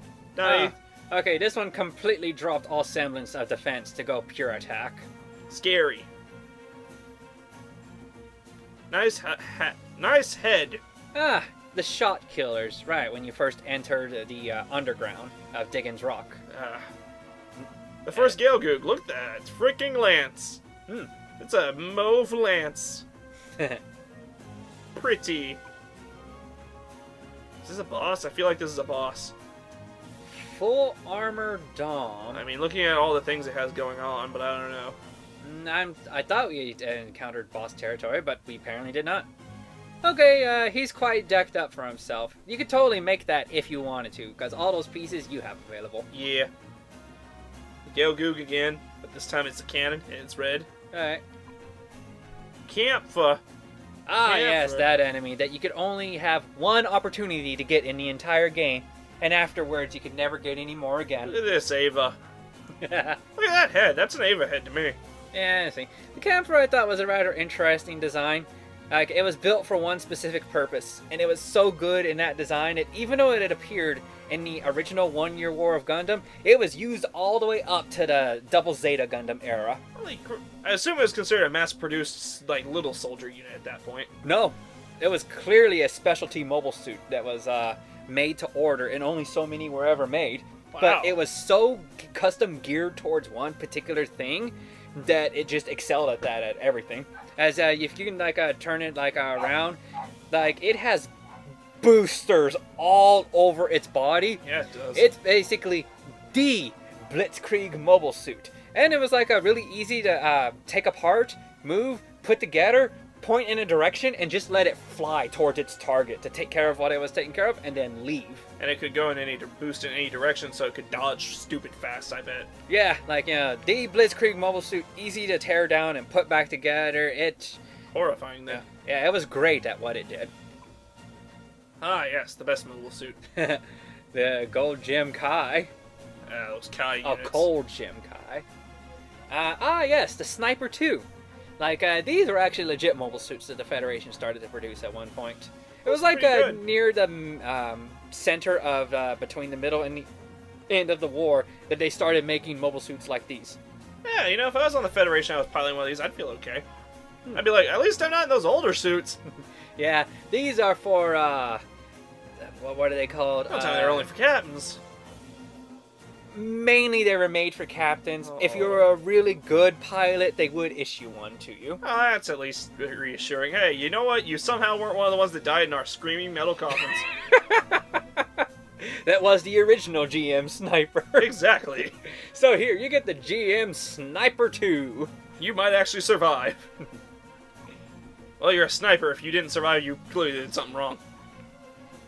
Okay, this one completely dropped all semblance of defense to go pure attack. Scary. Nice nice head. Ah, the shot killers, right, when you first entered the underground of Diggins Rock. The first Gale-Goog, look at that. It's freaking lance. Hmm. It's a mauve lance. Pretty. Is this a boss? I feel like this is a boss. Full armor Dom. I mean, looking at all the things it has going on, but I don't know. I thought we encountered boss territory, but we apparently did not. Okay, he's quite decked up for himself. You could totally make that if you wanted to, because all those pieces you have available. Yeah. Gale-Goog again, but this time it's a cannon and it's red. Alright. Campha. Ah, yes, Campha. that enemy that you could only have one opportunity to get in the entire game, and afterwards you could never get any more again. Look at this, Ava. Yeah, Look at that head. That's an Ava head to me. I see. The camphor I thought was a rather interesting design. Like, it was built for one specific purpose, and it was so good in that design that even though it had appeared in the original 1 Year War of Gundam, it was used all the way up to the Double Zeta Gundam era. I assume it was considered a mass-produced, like, little soldier unit at that point. No, it was clearly a specialty mobile suit that was made to order, and only so many were ever made. Wow. But it was so custom geared towards one particular thing that it just excelled at that at everything. As if you can turn it around, it has boosters all over its body. Yeah, it does. It's basically the Blitzkrieg mobile suit, and it was a really easy to take apart, move, put together, point in a direction, and just let it fly towards its target to take care of what it was taking care of, and then leave. And it could go in boost in any direction, so it could dodge stupid fast, I bet. Yeah, the Blitzkrieg mobile suit, easy to tear down and put back together. It's Horrifying, then. yeah, it was great at what it did. Ah, yes, the best mobile suit. The Gold Gem Kai. Those Kai Oh, units. Cold Gem Kai. Yes, the Sniper 2. These were actually legit mobile suits that the Federation started to produce at one point. It was pretty good. near the center of between the middle and the end of the war that they started making mobile suits like these. Yeah, if I was on the Federation, I was piloting one of these, I'd feel okay. I'd be like, at least I'm not in those older suits. Yeah, these are for what are they called? Don't tell me they're only for captains. Mainly they were made for captains. If Oh. you were a really good pilot, they would issue one to you. Oh, that's at least reassuring. Hey, you know what? You somehow weren't one of the ones that died in our screaming metal coffins. That was the original GM Sniper. Exactly. So here, you get the GM Sniper 2. You might actually survive. Well, you're a sniper. If you didn't survive, you clearly did something wrong.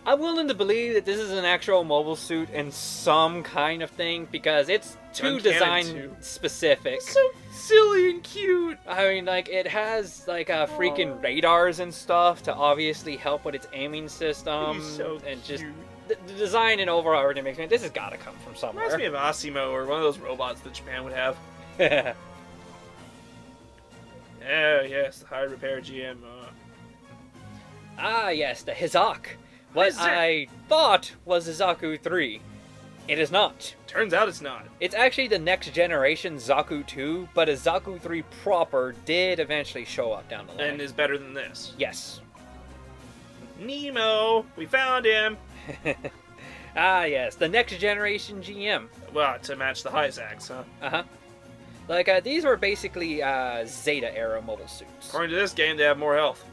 I'm willing to believe that this is an actual mobile suit in some kind of thing because it's too Uncanny design too. specific. So silly and cute. I mean, it has freaking radars and stuff to obviously help with its aiming system. He's so and just cute. the design and overall everything makes me this has got to come from somewhere. Reminds me of Asimo or one of those robots that Japan would have. Yeah, yes, the high repair GM. Ah, yes, the Hizak. What Is there- I thought was the Zaku 3. It is not. Turns out it's not. It's actually the next generation Zaku 2, but a Zaku 3 proper did eventually show up down the line. And is better than this. Yes. Nemo! We found him! Ah, yes, the next generation GM. Well, to match the high Zags, huh? Uh-huh. Like, these were basically Zeta-era mobile suits. According to this game, they have more health.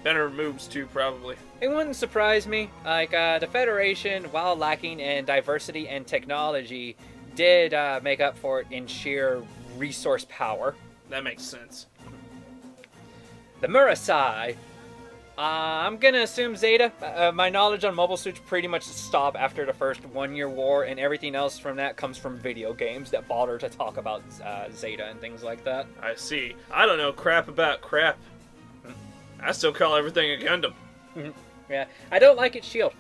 Better moves, too, probably. It wouldn't surprise me. Like, the Federation, while lacking in diversity and technology, did make up for it in sheer resource power. That makes sense. The Murasai. I'm gonna assume Zeta. My knowledge on mobile suits pretty much stopped after the first 1 year war, and everything else from that comes from video games that bother to talk about Zeta and things like that. I see. I don't know crap about crap. I still call everything a Gundam. Yeah, I don't like its shield.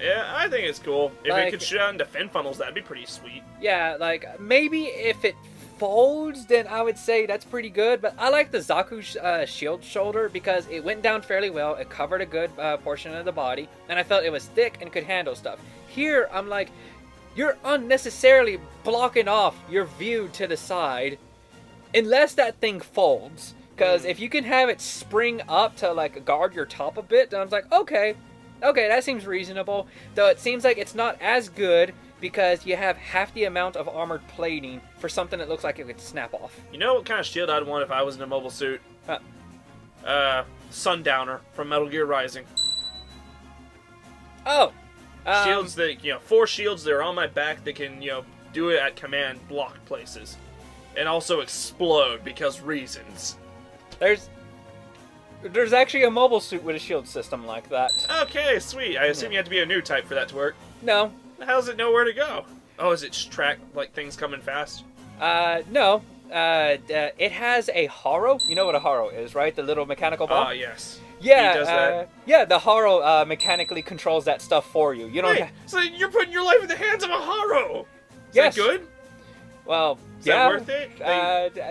Yeah, I think it's cool. If Like- it could shoot out into fin funnels, that'd be pretty sweet. Yeah, like, maybe if it folds, then I would say that's pretty good, but I like the Zaku shield shoulder because it went down fairly well, it covered a good portion of the body, and I felt it was thick and could handle stuff. Here, I'm like, you're unnecessarily blocking off your view to the side, unless that thing folds. Because if you can have it spring up to, like, guard your top a bit, then I was like, okay, that seems reasonable. Though it seems like it's not as good because you have half the amount of armored plating for something that looks like it could snap off. You know what kind of shield I'd want if I was in a mobile suit? Sundowner from Metal Gear Rising. Oh! Shields that, 4 shields that are on my back that can, do it at command, block places. And also explode because reasons. There's actually a mobile suit with a shield system like that. Okay, sweet. I assume you have to be a new type for that to work. No. How does it know where to go? Oh, is it just track, like, things coming fast? No. It has a Haro. You know what a Haro is, right? The little mechanical ball? Ah, yes. Yeah, He does that. Yeah, the Haro mechanically controls that stuff for you. You don't. Wait, so you're putting your life in the hands of a Haro? Is Yes. that good? Well, Is yeah. that worth it?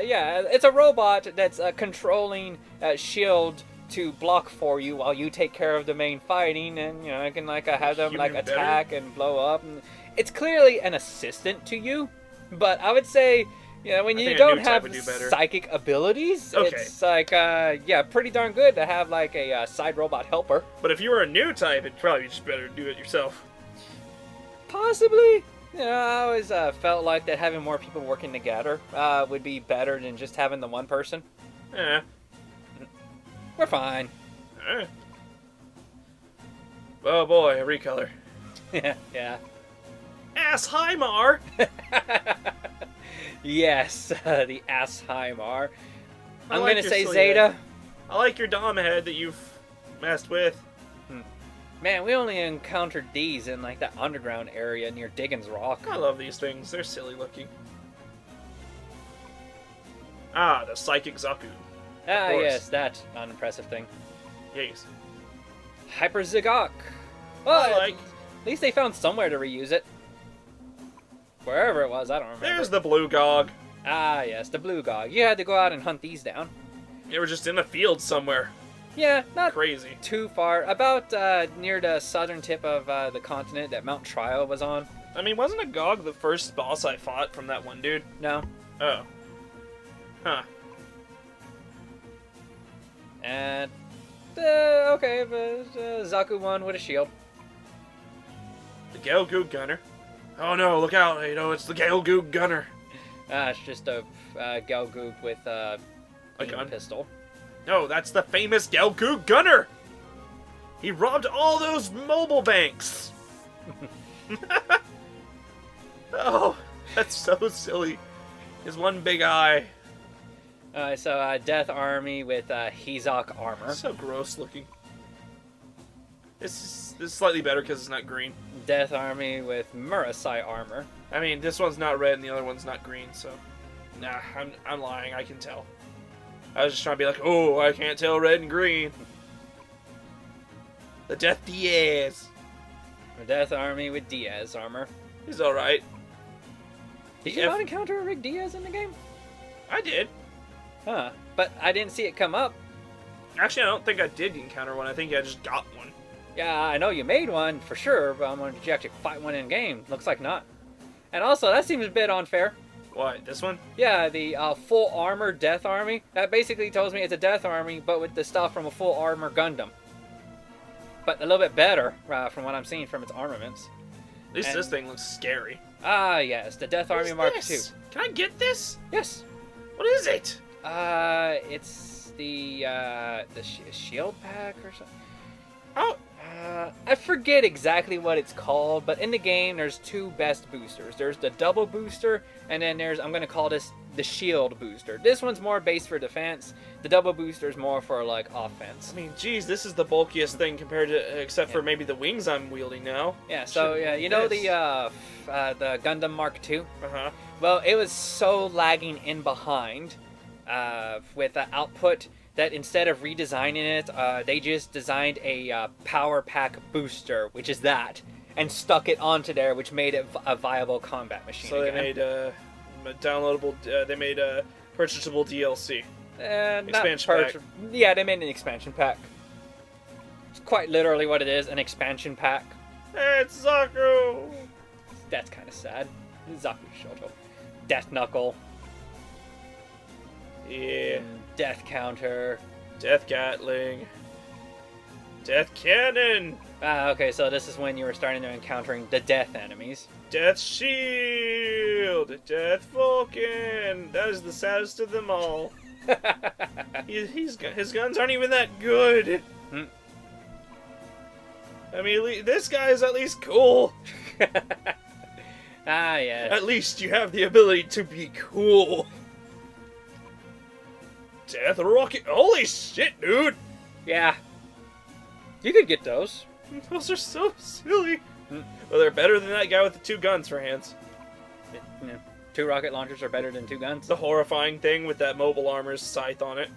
Yeah, it's a robot that's controlling shield to block for you while you take care of the main fighting, and I can have them Human better? attack and blow up. And it's clearly an assistant to you, but I would say. Yeah, when I you think a new don't type have would do better. psychic abilities, Okay. it's like, pretty darn good to have like a side robot helper. But if you were a new type, it'd probably be just better to do it yourself. Possibly. I always felt like that having more people working together would be better than just having the one person. Eh. We're fine. Oh boy, a recolor. Yeah. Ass Hymar! Yes, the Asheimar. I'm like gonna your say silly Zeta. head. I like your Dom head that you've messed with. Man, we only encountered these in like that underground area near Diggins Rock. I love these things. They're silly looking. Ah, the Psychic Zaku. Ah, course. yes, that unimpressive thing. Yes. Hyper Zigok. Well, I like. at least they found somewhere to reuse it. Wherever it was, I don't remember. There's the Blue Gog. Ah, yes, the blue gog. You had to go out and hunt these down. They were just in a field somewhere. Yeah, not Crazy. too far. About near the southern tip of the continent that Mount Trial was on. I mean, wasn't a Gog the first boss I fought from that one dude? No. Oh. Huh. And, okay, but Zaku won with a shield. The Gelgoog Gunner. Oh no, look out, it's the Gelgoog Gunner. It's just a Gelgoog with a gun? pistol. No, that's the famous Gelgoog Gunner! He robbed all those mobile banks! Oh, that's so silly. His one big eye. So Death Army with Hizok armor. So gross looking. This is slightly better because it's not green. Death Army with Murasai armor. I mean, this one's not red and the other one's not green, so... Nah, I'm lying, I can tell. I was just trying to be like, oh, I can't tell red and green. The Death Diaz. Death Army with Diaz armor. He's alright. Did you not encounter a Rick Diaz in the game? I did. Huh. But I didn't see it come up. Actually, I don't think I did encounter one. I think I just got one. Yeah, I know you made one for sure, but I'm wondering, did you actually fight one in game? Looks like not. And also, that seems a bit unfair. What, this one? Yeah, the full armor Death Army. That basically tells me it's a Death Army, but with the stuff from a full armor Gundam. But a little bit better, from what I'm seeing from its armaments. At least this thing looks scary. Ah, yes, the Death Army Mark II. Can I get this? Yes. What is it? It's the shield pack or something. Oh. I forget exactly what it's called, but in the game there's two best boosters. There's the double booster, and then there's, I'm gonna call this the shield booster. This one's more based for defense. The double booster is more for like offense. I mean, geez, this is the bulkiest thing compared to, except for maybe the wings I'm wielding now. Yeah. So yeah, you know the Gundam Mark II. Uh-huh. Well, it was so lagging in behind with the output that instead of redesigning it, they just designed a power pack booster, which is that, and stuck it onto there, which made it a viable combat machine. So again. they made downloadable. They made a purchasable DLC. Expansion pack. Yeah, they made an expansion pack. It's quite literally what it is, an expansion pack. It's Zaku! That's kind of sad. Zaku Shoto. Death Knuckle. Yeah. Death Counter. Death Gatling. Death Cannon! Okay, so this is when you were starting to encountering the death enemies. Death Shield! Death Vulcan! That is the saddest of them all. His guns aren't even that good. I mean, this guy is at least cool. Ah, yeah. At least you have the ability to be cool. Death Rocket. Holy shit, dude. Yeah. You could get those. Those are so silly. Well, they're better than that guy with the two guns for hands. Yeah. 2 rocket launchers are better than 2 guns. The horrifying thing with that mobile armor's scythe on it.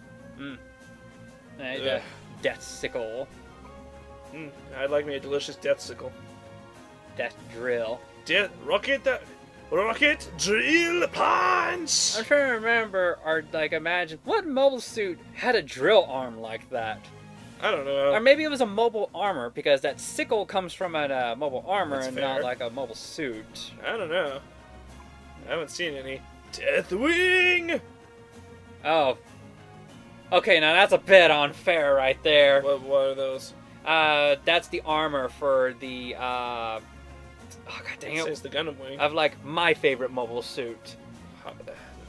Death Sickle. I'd like me a delicious Death Sickle. Death Drill. Rocket Drill Punch! I'm trying to remember, or like imagine, what mobile suit had a drill arm like that? I don't know. Or maybe it was a mobile armor, because that sickle comes from a mobile armor. That's and fair. not like a mobile suit. I don't know. I haven't seen any. Deathwing! Oh. Okay, now that's a bit unfair right there. What are those? That's the armor for the, oh god dang it. It's the Gundam Wing. Of like my favorite mobile suit.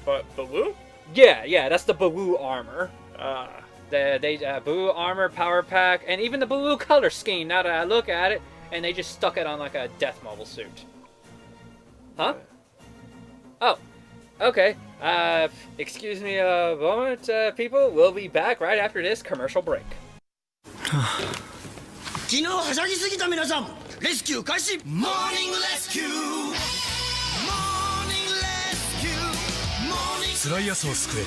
But Bawoo? Yeah, that's the Bawoo armor. Ah. The Bawoo armor, power pack, and even the Bawoo color scheme, now that I look at it, and they just stuck it on like a death mobile suit. Huh? Oh, okay. Excuse me a moment, people. We'll be back right after this commercial break. 昨日はしゃぎすぎた皆さんレスキュー開始モーニングレスキューモーニングレスキューモーニング辛い朝を救え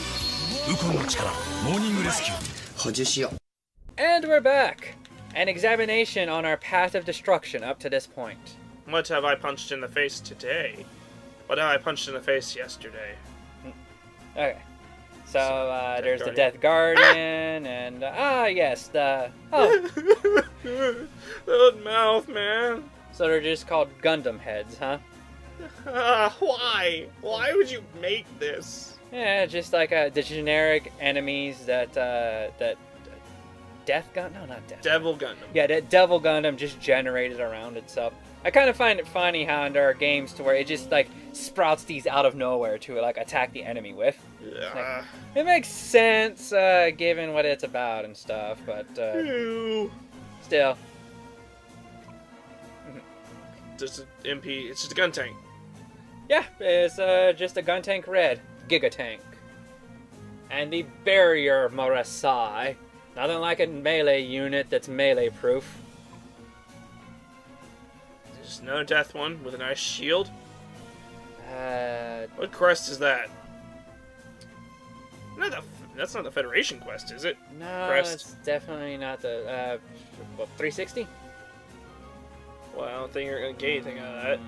ウコンの力モーニングレスキュー補充しよう And we're back. An examination on our path of destruction up to this point. What have I punched in the face today? What have I punched in the face yesterday? Okay. So, there's the Death Guardian, and, yes, the... Oh. That mouth, man. So they're just called Gundam heads, huh? Why? Why would you make this? Yeah, just like the generic enemies that Death Gundam? No, not Death. Devil Gundam. Yeah, that Devil Gundam just generated around itself. I kind of find it funny how there are games to where it just, like, sprouts these out of nowhere to, like, attack the enemy with. Yeah. Like, it makes sense, given what it's about and stuff, but, Ew. still. Just an MP. It's just a gun tank. Yeah, it's just a gun tank red. Giga tank. And the barrier Morasai. Nothing like a melee unit that's melee proof. There's another death one with a nice shield. Uh, What crest is that? That's not the Federation quest, is it? no, Crest. it's definitely not the, 360? Well, I don't think you're gonna get anything out of that.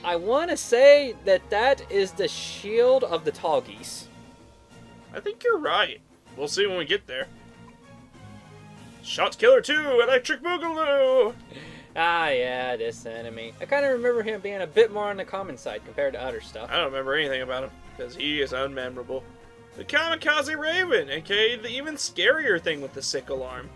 I want to say that is the shield of the Tall Geese. I think you're right. We'll see when we get there. Shot Killer 2, Electric Boogaloo! Ah, yeah, this enemy. I kind of remember him being a bit more on the common side compared to other stuff. I don't remember anything about him, because he is unmemorable. The Kamikaze Raven, a.k.a. the even scarier thing with the sickle arm.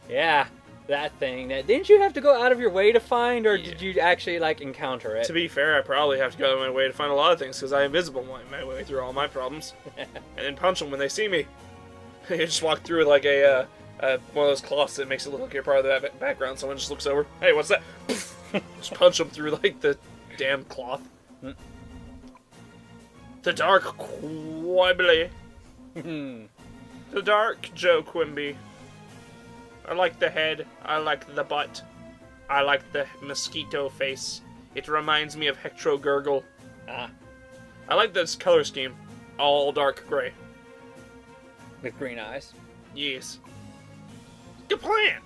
Yeah, that thing. Didn't you have to go out of your way to find, or did you actually, like, encounter it? To be fair, I probably have to go out of my way to find a lot of things, because I invisible my way through all my problems. And then punch them when they see me. You just walk through like a one of those cloths that makes it look like you're part of the background. Someone just looks over. Hey, what's that? Just punch them through like the damn cloth. The Dark Quimby. The Dark Joe Quimby. I like the head. I like the butt. I like the mosquito face. It reminds me of Hectro Gurgle. Ah. I like this color scheme. All dark gray. With green eyes. Yes. Good plan.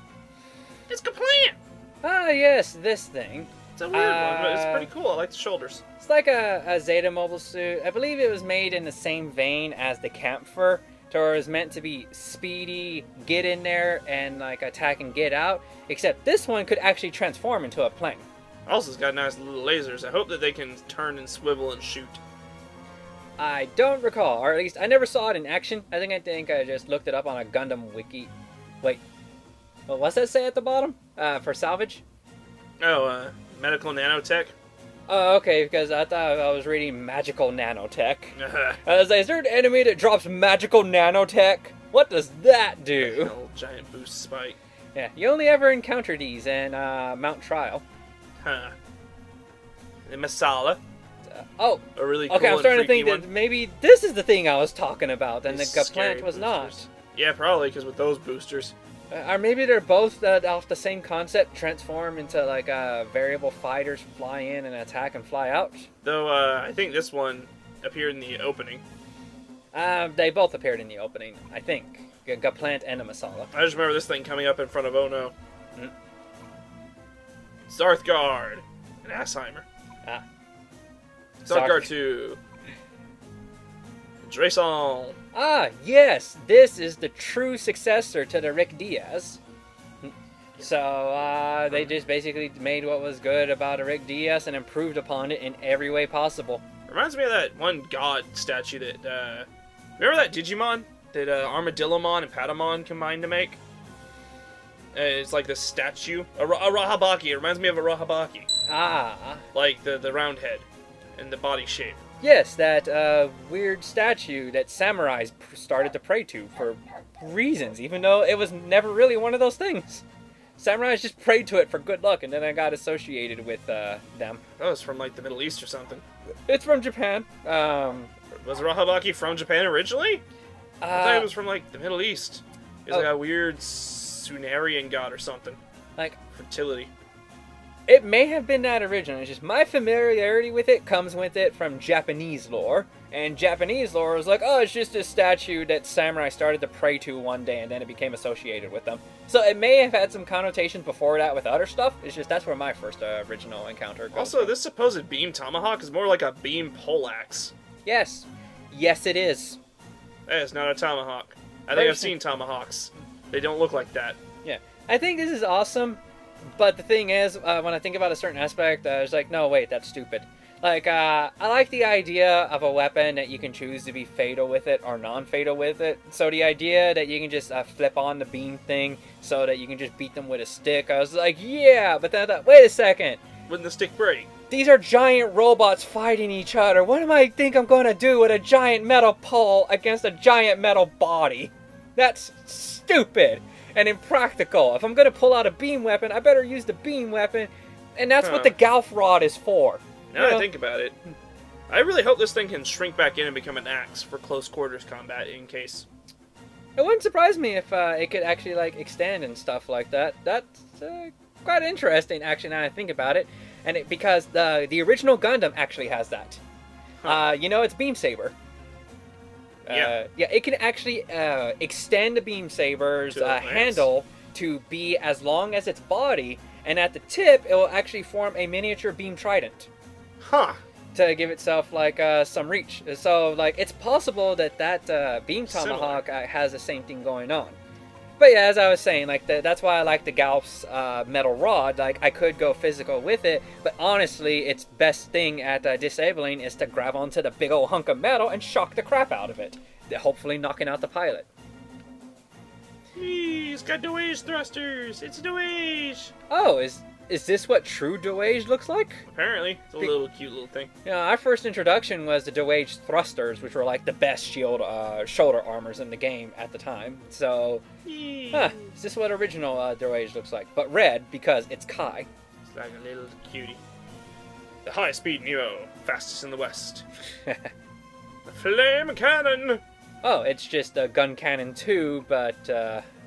It's good plan. Ah, yes, this thing. It's a weird one, but it's pretty cool. I like the shoulders. It's like a Zeta mobile suit. I believe it was made in the same vein as the Kampfer, where it was meant to be speedy, get in there, and like attack and get out. Except this one could actually transform into a plane. Also, it's got nice little lasers. I hope that they can turn and swivel and shoot. I don't recall, or at least I never saw it in action. I think I just looked it up on a Gundam wiki. Wait, what's that say at the bottom? For salvage? Oh, medical nanotech? Oh, okay, because I thought I was reading magical nanotech. I was like, is there an enemy that drops magical nanotech? What does that do? Old giant boost spike. Yeah, you only ever encounter these in Mount Trial. Huh. The Masala. Oh, A really cool okay, I'm starting to think one. that maybe this is the thing I was talking about, and These the scary plant was boosters. not. Yeah, probably, because with those boosters. Or maybe they're both off the same concept, transform into like variable fighters, fly in and attack and fly out. Though, I think this one appeared in the opening. They both appeared in the opening, I think. Plant and a Masala. I just remember this thing coming up in front of Oh No. Zarthgard and Assheimer. Ah. Zarthgard 2. Drason. Ah, yes, this is the true successor to the Rick Diaz. So, they just basically made what was good about a Rick Diaz and improved upon it in every way possible. Reminds me of that one god statue that, remember that Digimon? That Armadillomon and Patamon combined to make? It's like this statue. A Rahabaki. It reminds me of a Rahabaki. Ah. Like the round head and the body shape. Yes, that weird statue that samurais started to pray to for reasons, even though it was never really one of those things. Samurais just prayed to it for good luck, and then I got associated with them. That was from like the Middle East or something. It's from Japan. Was Rahabaki from Japan originally? I thought it was from like the Middle East. It was like a weird Sunarian god or something. Like, fertility. it may have been that originally. It's just my familiarity with it comes with it from Japanese lore. And Japanese lore was like, oh, it's just a statue that samurai started to pray to one day, and then it became associated with them. So it may have had some connotations before that with other stuff. It's just that's where my first original encounter goes. Also, this supposed beam tomahawk is more like a beam poleaxe. Yes. Yes, it is. That is not a tomahawk. I think I've seen tomahawks. They don't look like that. Yeah. I think this is awesome, but the thing is, when I think about a certain aspect, I was like, no, wait, that's stupid. Like, I like the idea of a weapon that you can choose to be fatal with it or non-fatal with it. So the idea that you can just flip on the beam thing so that you can just beat them with a stick, I was like, yeah, but then I thought, wait a second. Wouldn't the stick break? These are giant robots fighting each other. What do I think I'm going to do with a giant metal pole against a giant metal body? That's stupid and impractical. If I'm going to pull out a beam weapon, I better use the beam weapon. And that's what the Galf Rod is for. Now that I think about it, I really hope this thing can shrink back in and become an axe for close quarters combat in case. It wouldn't surprise me if it could actually like extend and stuff like that. That's quite interesting, actually, now I think about it. And because the original Gundam actually has that. You know, it's Beam Saber. Yeah, it can actually extend the Beam Saber's handle to be as long as its body, and at the tip, it will actually form a miniature beam trident. Huh. To give itself like some reach. So like it's possible that beam tomahawk has the same thing going on. But yeah, as I was saying, like that's why I like the Galp's metal rod. Like I could go physical with it, but honestly, its best thing at disabling is to grab onto the big old hunk of metal and shock the crap out of it, hopefully knocking out the pilot. He's got Douage thrusters. It's Douage. Oh, is this what true Douage looks like? Apparently, it's a little cute little thing. Yeah, our first introduction was the Douage thrusters, which were like the best shoulder armors in the game at the time. So, is this what original Douage looks like? But red, because it's Kai. It's like a little cutie. The high-speed Neo, fastest in the West. The flame cannon. Oh, it's just a gun cannon 2, but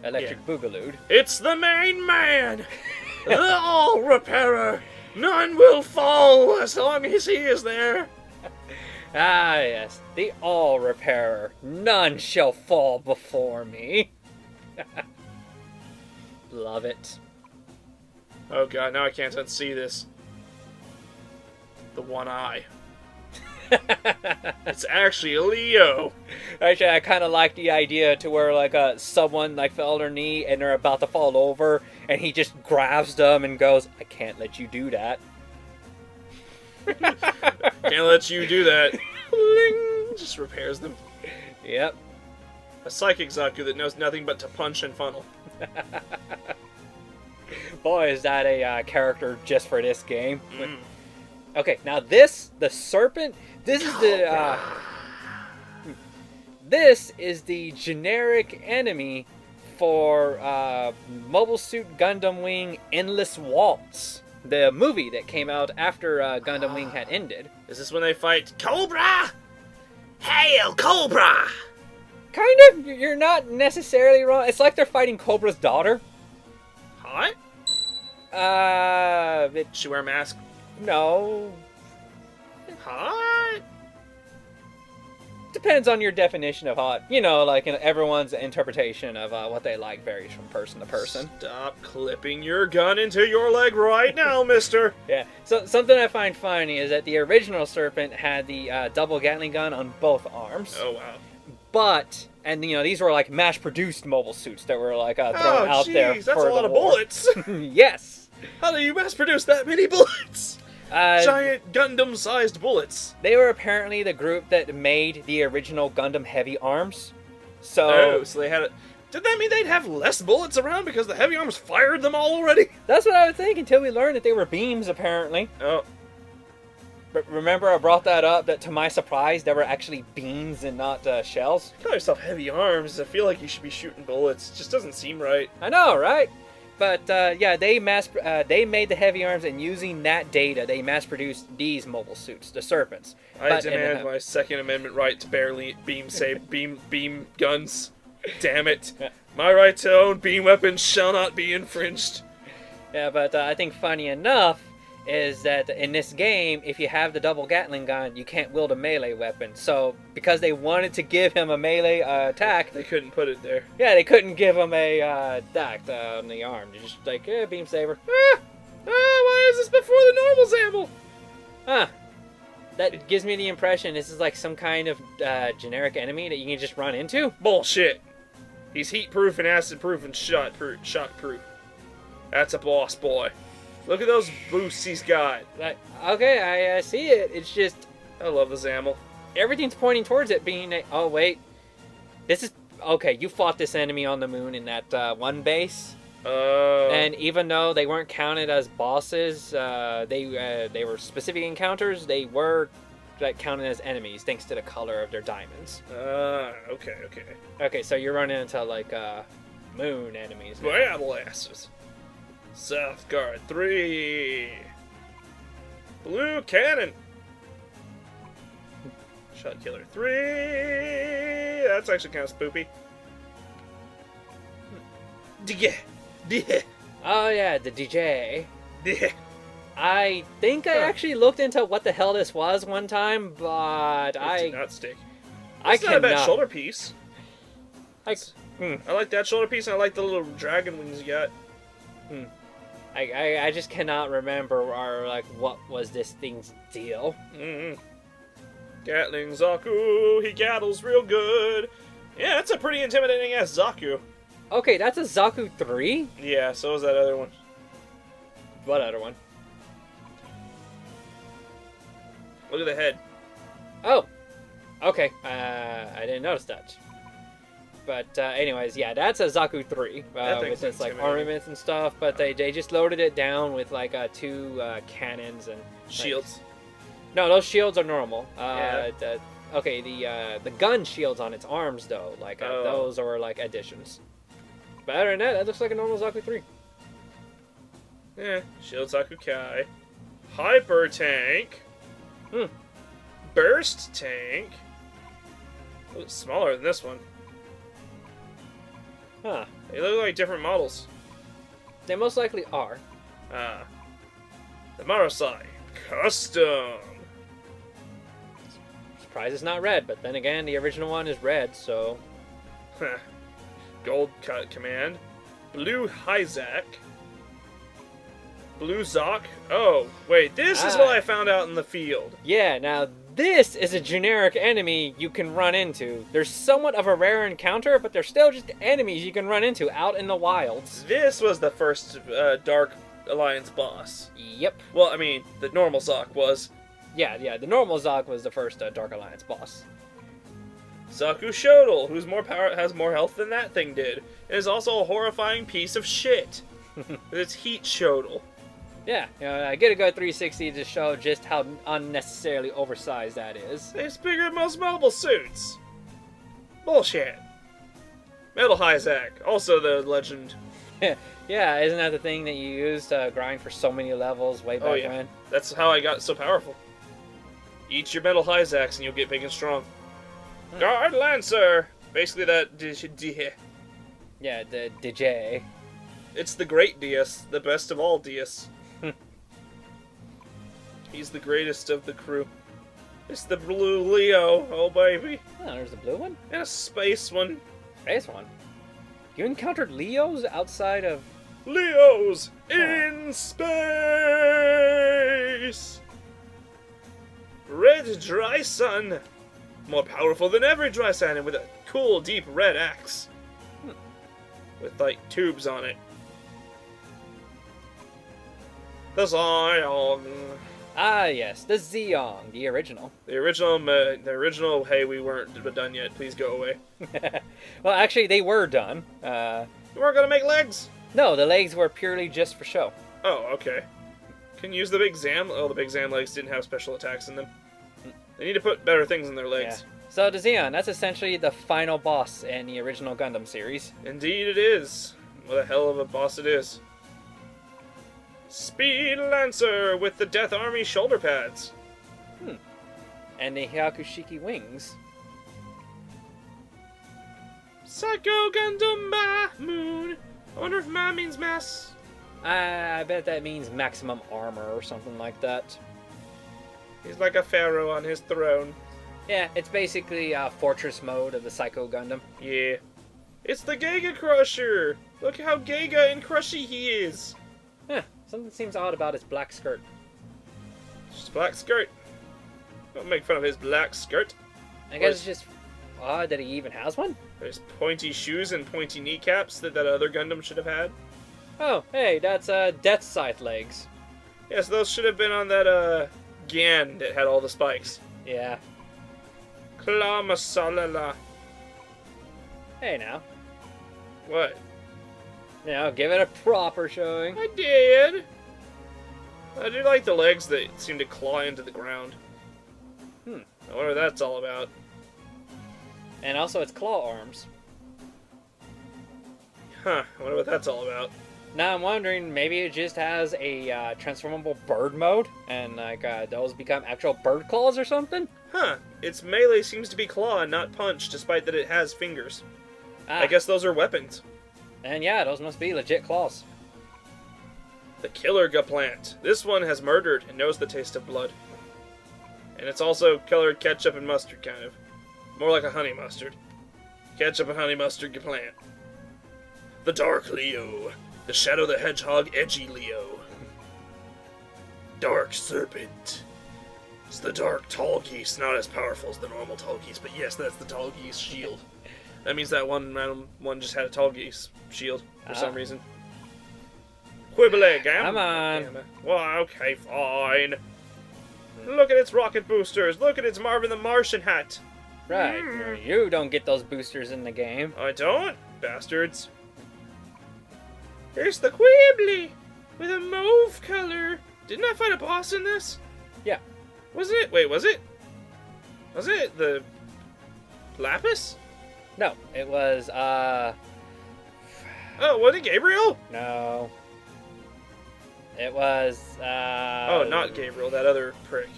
electric boogalooed. It's the main man. The all repairer. None will fall as long as he is there. Ah, yes, the all repairer. None shall fall before me. Love it. Oh god, now I can't unsee this. The one eye. It's actually a Leo. Actually, I kind of like the idea to where like someone like fell on their knee and they're about to fall over, and he just grabs them and goes, "I can't let you do that." Can't let you do that. Bling! Just repairs them. Yep. A psychic Zaku that knows nothing but to punch and funnel. Boy, is that a character just for this game. Mm. Okay, now this, the serpent, this is the this is the generic enemy for Mobile Suit Gundam Wing Endless Waltz, the movie that came out after Gundam Wing had ended. Is this when they fight Cobra? Hail, Cobra! Kind of, you're not necessarily wrong. It's like they're fighting Cobra's daughter. Hot? She wear a mask? No. Hot? Depends on your definition of hot. You know, like everyone's interpretation of what they like varies from person to person. Stop clipping your gun into your leg right now, mister. Yeah. So something I find funny is that the original Serpent had the double Gatling gun on both arms. Oh wow. But, and you know, these were like mass-produced mobile suits that were like thrown out there that's for a lot the of war. bullets. Yes. How do you mass-produce that many bullets? Giant Gundam-sized bullets. They were apparently the group that made the original Gundam heavy arms. So, so they had it. Did that mean they'd have less bullets around because the heavy arms fired them all already? That's what I would think until we learned that they were beams, apparently. Oh. But remember I brought that up, that to my surprise, they were actually beams and not shells? Call yourself heavy arms. I feel like you should be shooting bullets. It just doesn't seem right. I know, right? But yeah, they made the heavy arms, and using that data, they mass-produced these mobile suits, the Serpents. I demand my Second Amendment right to barely beam guns. Damn it! My right to own beam weapons shall not be infringed. Yeah, but I think funny enough is that in this game, if you have the double Gatling gun, you can't wield a melee weapon. So, because they wanted to give him a melee attack, they couldn't put it there. Yeah, they couldn't give him a attack on the arm. Just like, beam saber. Why is this before the normal Zamble? Huh. That gives me the impression this is like some kind of generic enemy that you can just run into. Bullshit. He's heat-proof and acid-proof and shock-proof. That's a boss boy. Look at those boosts he's got. Like, okay, I see it. It's just... I love the Zamble. Everything's pointing towards it being a... Oh, wait. This is... Okay, you fought this enemy on the moon in that one base. And even though they weren't counted as bosses, they were specific encounters, they were counted as enemies thanks to the color of their diamonds. Okay. Okay, so you're running into, like, moon enemies now. Yeah, blasters. South Guard 3. Blue Cannon. Shot Killer 3. That's actually kind of spoopy. Oh yeah, the DJ. Yeah. I think I actually looked into what the hell this was one time, but It did not stick. It's not a bad shoulder piece. I like that shoulder piece, and I like the little dragon wings you got. I just cannot remember what was this thing's deal. Gatling Zaku, he gattles real good. Yeah, that's a pretty intimidating ass Zaku. Okay, that's a Zaku 3? Yeah, so was that other one. What other one? Look at the head. Oh! Okay, I didn't notice that. But anyways, yeah, that's a Zaku 3 That thing's with its like intimidating. armaments and stuff. But they just loaded it down with like 2 cannons and Shields. No, those shields are normal. Yeah. Okay, the gun shields on its arms though, like Oh. those are like additions. But other than that, that looks like a normal Zaku 3. Yeah, Shield Sakukai. Hyper Tank. Hmm. Burst Tank. Ooh, smaller than this one. Huh? They look like different models. They most likely are. Ah. The Marosai. Custom. Surprised it's not red, but then again, the original one is red, so Gold Command. Blue Hyzak. Blue Zoc. Oh, wait, this is what I found out in the field. yeah. Now this is a generic enemy you can run into. They're somewhat of a rare encounter, but they're still just enemies you can run into out in the wilds. This was the first Dark Alliance boss. Yep. Well, I mean, the normal Zoc was. Yeah. The normal Zog was the first Dark Alliance boss. Zaku Shodel, who's more power, has more health than that thing did, and is also a horrifying piece of shit. With its Heat Shodel. Yeah, I get a good 360 to show just how unnecessarily oversized that is. It's bigger than most mobile suits. Bullshit. Metal Hyzak, also the legend. Yeah, isn't that the thing that you used to grind for so many levels way back Oh, yeah. when? That's how I got so powerful. Eat your Metal Hyzaks and you'll get big and strong. Guard Lancer! Basically that... Yeah, the DJ. It's the great Deus, the best of all Deus. He's the greatest of the crew. It's the blue Leo, oh baby. Oh, there's the blue one? And a space one. Space one. You encountered Leos outside of... Leos in space! Red Dry Sun. More powerful than every Dry Sun and with a cool deep red axe. With like tubes on it. The Zion. Ah, yes, the Zeong, the original. The original, hey, we weren't done yet, please go away. Well, actually, they were done. You weren't gonna make legs? No, the legs were purely just for show. Oh, okay. Can you use the Big Zam? Oh, the Big Zam legs didn't have special attacks in them. They need to put better things in their legs. Yeah. So the Zeon, that's essentially the final boss in the original Gundam series. Indeed it is. What a hell of a boss it is. Speed Lancer with the Death Army shoulder pads. And the Hyakushiki wings. Psycho Gundam Ma Moon. I wonder if Ma means mass. I bet that means maximum armor or something like that. He's like a pharaoh on his throne. Yeah, it's basically fortress mode of the Psycho Gundam. Yeah. It's the Giga Crusher! Look how Giga and Crushy he is! Huh, something seems odd about his black skirt. Just black skirt. Don't make fun of his black skirt. I guess it's just odd that he even has one. There's pointy shoes and pointy kneecaps that other Gundam should have had. Oh, hey, that's Death Scythe legs. Yes, those should have been on that Gan that had all the spikes. Yeah. Kla Masalala. Hey now. What? You know, give it a proper showing. I did! I do like the legs that seem to claw into the ground. I wonder what that's all about. And also its claw arms. Huh, I wonder what that's all about. Now I'm wondering, maybe it just has a transformable bird mode, and like those become actual bird claws or something? Huh, its melee seems to be claw and not punch, despite that it has fingers. Ah, I guess those are weapons. And yeah, those must be legit claws. The Killer Gaplant. This one has murdered and knows the taste of blood. And it's also colored ketchup and mustard, kind of. More like a honey mustard. Ketchup and honey mustard Gaplant. The Dark Leo. The Shadow the Hedgehog Edgy Leo. Dark Serpent. It's the Dark Tall Geese, not as powerful as the normal Tall Geese, but yes, that's the Tall Geese shield. That means that one random one just had a tall geese shield for some reason. Quibbly, Come on. Well, okay, fine. Look at its rocket boosters. Look at its Marvin the Martian hat. Right. You don't get those boosters in the game. I don't, bastards. Here's the Quibbly with a mauve color. Didn't I fight a boss in this? Yeah. Wasn't it? Wait, was it? Was it the Lapis? No, it was, Oh, was it Gabriel? no. It was, Oh, not Gabriel, that other prick.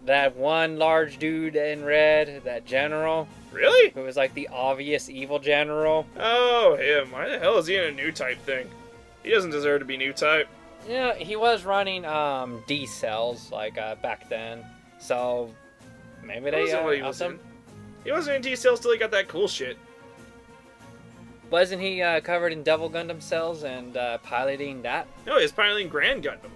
that one large dude in red, that general, Really? who was like the obvious evil general. Oh, him. Why the hell is he in a new type thing? He doesn't deserve to be new type. Yeah, he was running, D cells, like, back then. So, maybe That they, wasn't what he upped was him. in. He wasn't in T-Cells till he got that cool shit. Wasn't he, covered in Devil Gundam cells and, piloting that? No, he was piloting Grand Gundam.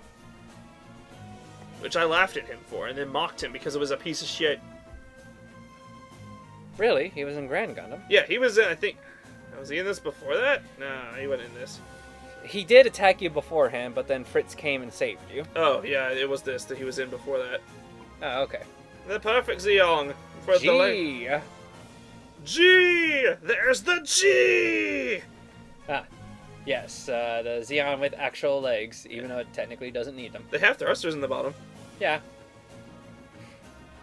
Which I laughed at him for, and then mocked him because it was a piece of shit. Really? He was in Grand Gundam? Yeah, he was in, I think... Was he in this before that? Nah, he wasn't in this. He did attack you beforehand, but then Fritz came and saved you. Oh, yeah, it was this that he was in before that. Oh, okay. The perfect Zeong. For the Gee! G! There's the G! Yes, the Xeon with actual legs, even though it technically doesn't need them. They have thrusters in the bottom. Yeah.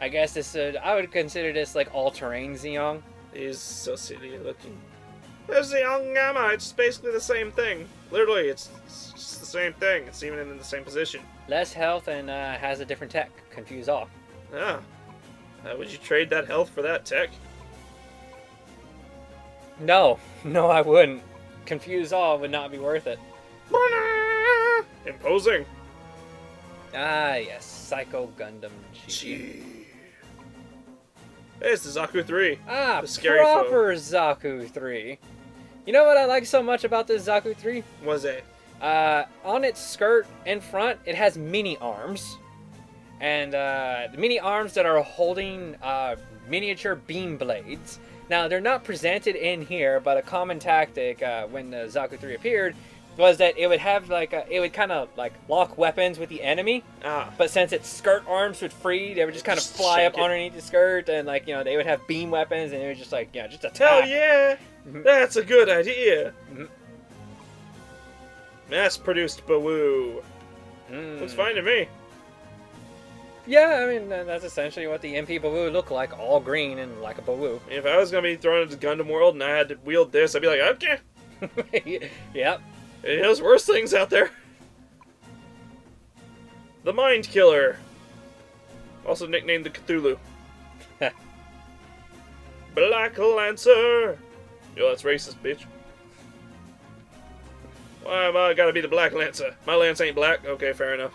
I guess this I would consider this like all-terrain Xeon. He's so silly looking. There's Zeong Gamma. It's basically the same thing. Literally, it's just the same thing. It's even in the same position. Less health and has a different tech. Confuse off. Ah. Would you trade that health for that tech? No, I wouldn't. Confuse all would not be worth it. Imposing. Ah, yes. Psycho Gundam G. Gee. Hey, it's the Zaku 3. Ah, The scary proper Zaku 3. You know what I like so much about this Zaku 3? Was it? On its skirt in front, it has mini arms. And the mini arms that are holding miniature beam blades. Now, they're not presented in here, but a common tactic when the Zaku 3 appeared was that it would have like it would kind of like lock weapons with the enemy. Ah. But since its skirt arms would free, they would just kind of fly up shake it. underneath the skirt, and like they would have beam weapons, and it would just like just attack. Hell yeah! That's a good idea. Mhm. Mass-produced Bawoo. Mm. Looks fine to me. Yeah, I mean that's essentially what the MP Bawoo look like, all green and like a Bawoo. If I was gonna be thrown into Gundam World and I had to wield this, I'd be like, okay. Yep. There's worse things out there. The Mind Killer. Also nicknamed the Cthulhu. Black Lancer. Yo, that's racist, bitch. Why am I gotta be the Black Lancer? My lance ain't black? Okay, fair enough.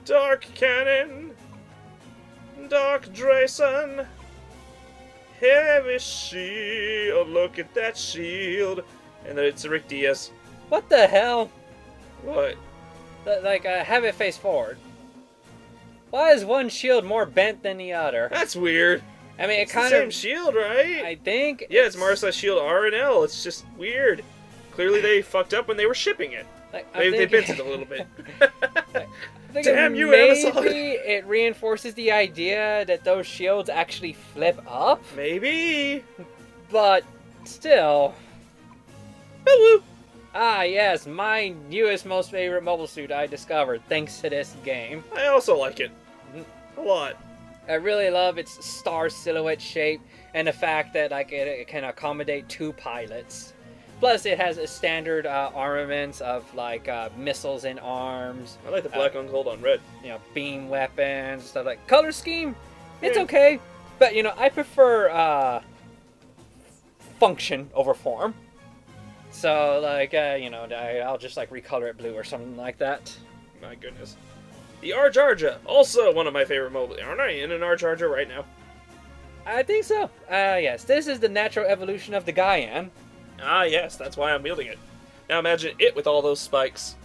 Dark Cannon. Dark Drayson. Heavy Shield. Look at that shield. And then it's Rick Diaz. What the hell? What? Like, have it face forward. Why is one shield more bent than the other? That's weird. I mean, it It's the kind same of. shield, right? I think. Yeah, it's Marsa Shield R and L. It's just weird. Clearly they fucked up when they were shipping it. Like, They bent it a little bit. I think Damn you, maybe Amazon! it reinforces the idea that those shields actually flip up, Maybe. but still. Hello. Ah, yes, my newest, most favorite mobile suit I discovered thanks to this game. I also like it. A lot. I really love its star silhouette shape and the fact that like it can accommodate 2 pilots. Plus, it has a standard armaments of like missiles and arms. I like the black on gold on red. Beam weapons, stuff like color scheme. It's Yeah. okay, but I prefer function over form. So like I'll just like recolor it blue or something like that. My goodness. The R-Jarja, also one of my favorite mobile. Aren't I in an R-Jarja right now? I think so. Yes, this is the natural evolution of the Gaian. Ah, yes, that's why I'm wielding it. Now imagine it with all those spikes.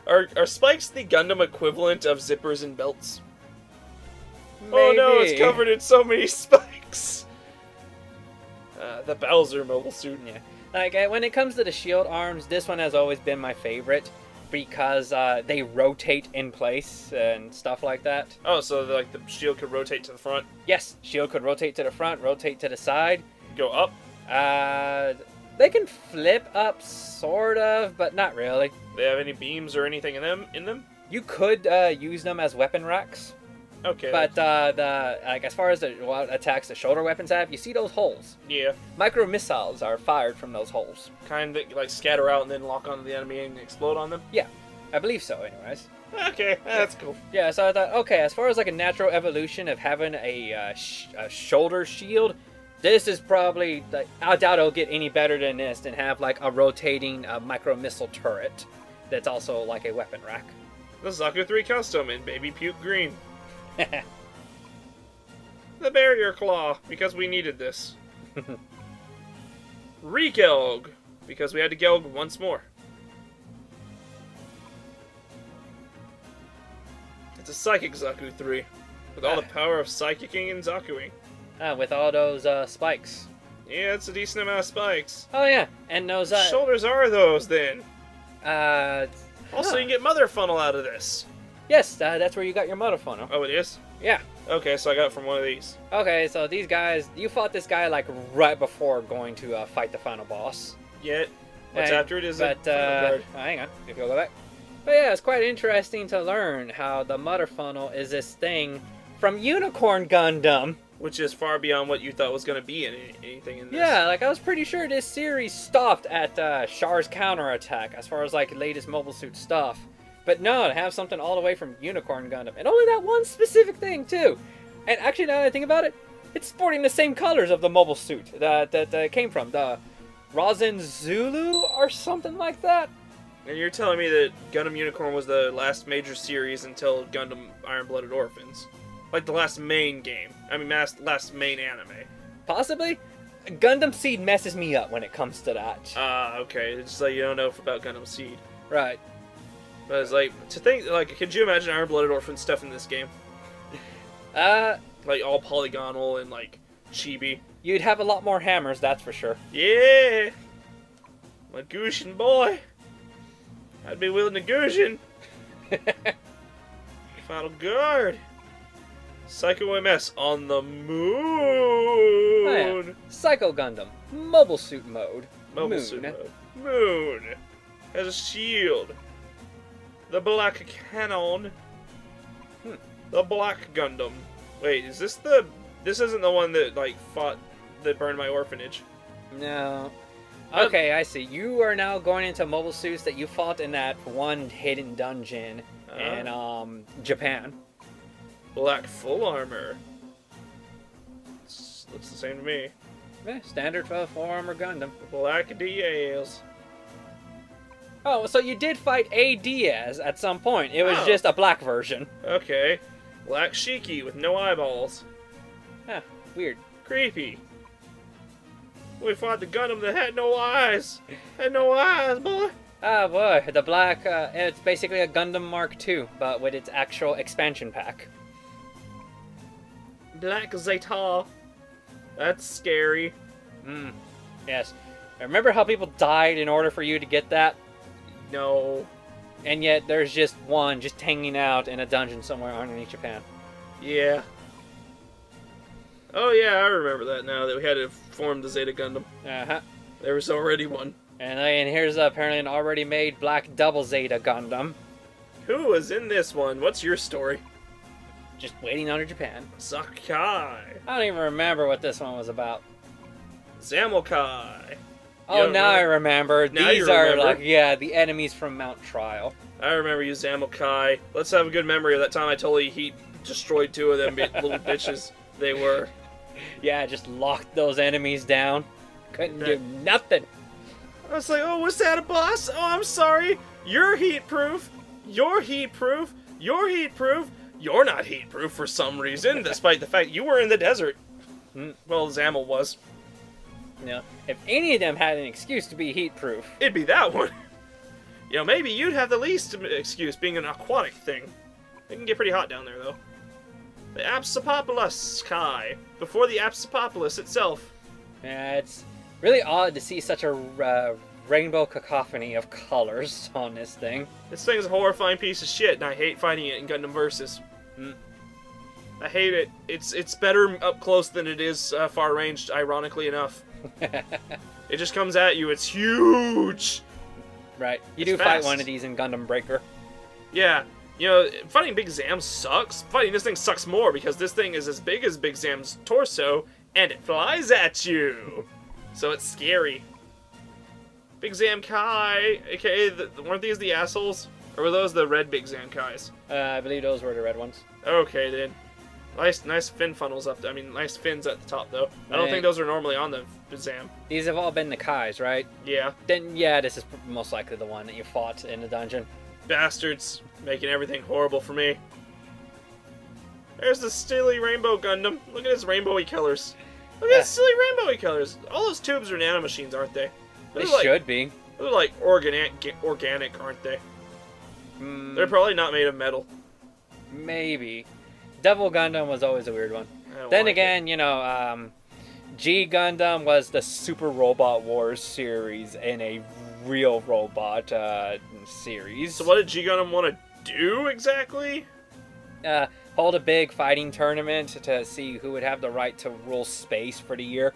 Are spikes the Gundam equivalent of zippers and belts? Oh no, Maybe. it's covered in so many spikes. The Bowser mobile suit. Yeah. Like, when it comes to the shield arms, this one has always been my favorite because they rotate in place and stuff like that. Oh, so like the shield could rotate to the front, Yes, shield could rotate to the front, rotate to the side. go up. They can flip up, sort of, but not really. They have any beams or anything in them? You could use them as weapon racks, Okay. but as far as what attacks the shoulder weapons have, you see those holes. Yeah. Micro missiles are fired from those holes. Kind of like scatter out and then lock onto the enemy and explode on them. Yeah, I believe so. Anyways. Okay, that's cool. Yeah, so I thought, okay, as far as like a natural evolution of having a shoulder shield, this is probably, like, I doubt it'll get any better than this and have like a rotating micro missile turret that's also like a weapon rack. The Zaku 3 custom in baby puke green. The barrier claw, because we needed this. Regelg, because we had to gelg once more. It's a psychic Zaku 3, with all the power of psychicking and Zakuing. With all those spikes. Yeah, it's a decent amount of spikes. Oh yeah, and those Shoulders are those, then. Also, huh. you can get Mother Funnel out of this. Yes, that's where you got your motor funnel. Oh, it is? Yeah. Okay, so I got it from one of these. Okay, so these guys, you fought this guy like right before going to fight the final boss. Yet, what's Hey, after it is but, a final guard. hang on, if you'll go back. But yeah, it's quite interesting to learn how the motor funnel is this thing from Unicorn Gundam. Which is far beyond what you thought was going to be in anything in this. Yeah, like I was pretty sure this series stopped at Char's counterattack as far as like latest mobile suit stuff. But no, to have something all the way from Unicorn Gundam. And only that one specific thing too. And actually now that I think about it, it's sporting the same colors of the mobile suit that came from. The Rosin Zulu or something like that. And you're telling me that Gundam Unicorn was the last major series until Gundam Iron-Blooded Orphans? Like the last main game. I mean, last main anime. Possibly. Gundam Seed messes me up when it comes to that. Okay. It's just like you don't know about Gundam Seed. Right. But it's like, to think, like, could you imagine Iron-Blooded Orphans stuff in this game? Like, all polygonal and, like, chibi. You'd have a lot more hammers, that's for sure. Yeah! My Gushin boy! I'd be willing to Gushin! Final guard! Psycho MS on the moon! Oh, yeah. Psycho Gundam. Mobile suit mode. Mobile Moon. suit mode. Moon! Has a shield. The Black Cannon. The Black Gundam. Wait, is this the... This isn't the one that, like, that burned my orphanage. No. Okay, I see. You are now going into mobile suits that you fought in that one hidden dungeon in Japan. Black full armor. Looks the same to me. Yeah, standard full armor Gundam. Black DAs. Oh, so you did fight a Diaz at some point. It was Oh. just a black version. Okay. Black Shiki with no eyeballs. Huh, weird. Creepy. We fought the Gundam that had no eyes. Had no eyes, boy. Ah, boy, the black, it's basically a Gundam Mark II, but with its actual expansion pack. Black Zeta. That's scary. Yes. Remember how people died in order for you to get that? No. And yet there's just one just hanging out in a dungeon somewhere underneath Japan. Yeah. Oh yeah, I remember that now that we had to form the Zeta Gundam. Uh-huh. There was already one. And here's apparently an already made Black Double Zeta Gundam. Who was in this one? What's your story? Just waiting under Japan. Sakai. I don't even remember what this one was about. Zamokai. Oh, don't now I remember? remember. Now These you are remember. like, yeah, the enemies from Mount Trial. I remember you, Zamokai. Let's have a good memory of that time I totally destroyed two of them little bitches. They were. Yeah, just locked those enemies down. Couldn't do nothing. I was like, oh, was that a boss? Oh, I'm sorry. You're heat-proof. You're heat-proof. You're heat-proof. You're not heat-proof for some reason, despite the fact you were in the desert. Well, Zamel was. You know, if any of them had an excuse to be heat proof. It'd be that one. You know, maybe you'd have the least excuse being an aquatic thing. It can get pretty hot down there, though. The Apsopopolis Kai, before the Apsopopolis itself. Yeah, it's really odd to see such a rainbow cacophony of colors on this thing. This thing's a horrifying piece of shit, and I hate fighting it in Gundam Versus. I hate it. It's better up close than it is far ranged, ironically enough. It just comes at you. It's huge. Right. You It's do fast. fight one of these in Gundam Breaker. Yeah. You know, fighting Big Zam sucks. Fighting this thing sucks more because this thing is as big as Big Zam's torso, and it flies at you. So it's scary. Big Zam Kai, a.k.a. weren't these the assholes? Or were those the red Big Zam Kais? I believe those were the red ones. Okay, then. Nice fin funnels up. I mean, nice fins at the top, though. I don't Right. think those are normally on the Zam. These have all been the Kais, right? Yeah. Then, yeah, this is most likely the one that you fought in the dungeon. Bastards. Making everything horrible for me. There's the silly rainbow Gundam. Look at his rainbowy colors. Look at his silly rainbowy colors. All those tubes are nanomachines, aren't they? They Those are should be. They're like organic, aren't they? They're probably not made of metal. Maybe. Devil Gundam was always a weird one. I don't Then like again, you know, G Gundam was the Super Robot Wars series in a real robot series. So what did G Gundam want to do exactly? Hold a big fighting tournament to see who would have the right to rule space for the year.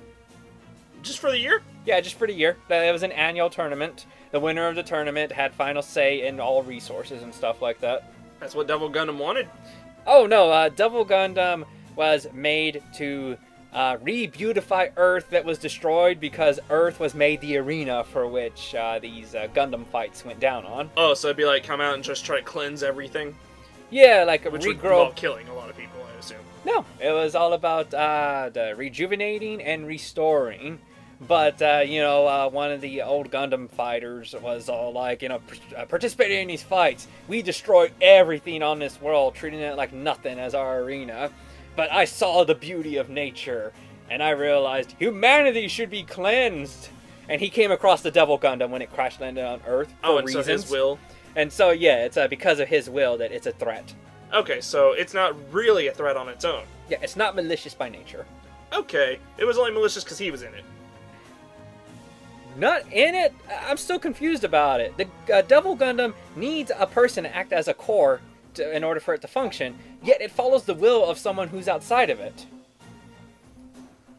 Just for the year? Yeah, just for the year. It was an annual tournament. The winner of the tournament had final say in all resources and stuff like that. That's what Devil Gundam wanted. Oh no, Devil Gundam was made to re-beautify Earth that was destroyed because Earth was made the arena for which these Gundam fights went down on. Oh, so it'd be like come out and just try to cleanse everything? Yeah, like Which would regrow. involve killing a lot of people, I assume. No, it was all about the rejuvenating and restoring. But, one of the old Gundam fighters was all like, participating in these fights. We destroyed everything on this world, treating it like nothing as our arena. But I saw the beauty of nature, and I realized humanity should be cleansed. And he came across the Devil Gundam when it crash landed on Earth for and reasons. so his will. And so, yeah, it's because of his will that it's a threat. Okay, so it's not really a threat on its own. Yeah, it's not malicious by nature. Okay, it was only malicious because he was in it. Not in it? I'm still confused about it. The Devil Gundam needs a person to act as a core in order for it to function, yet it follows the will of someone who's outside of it.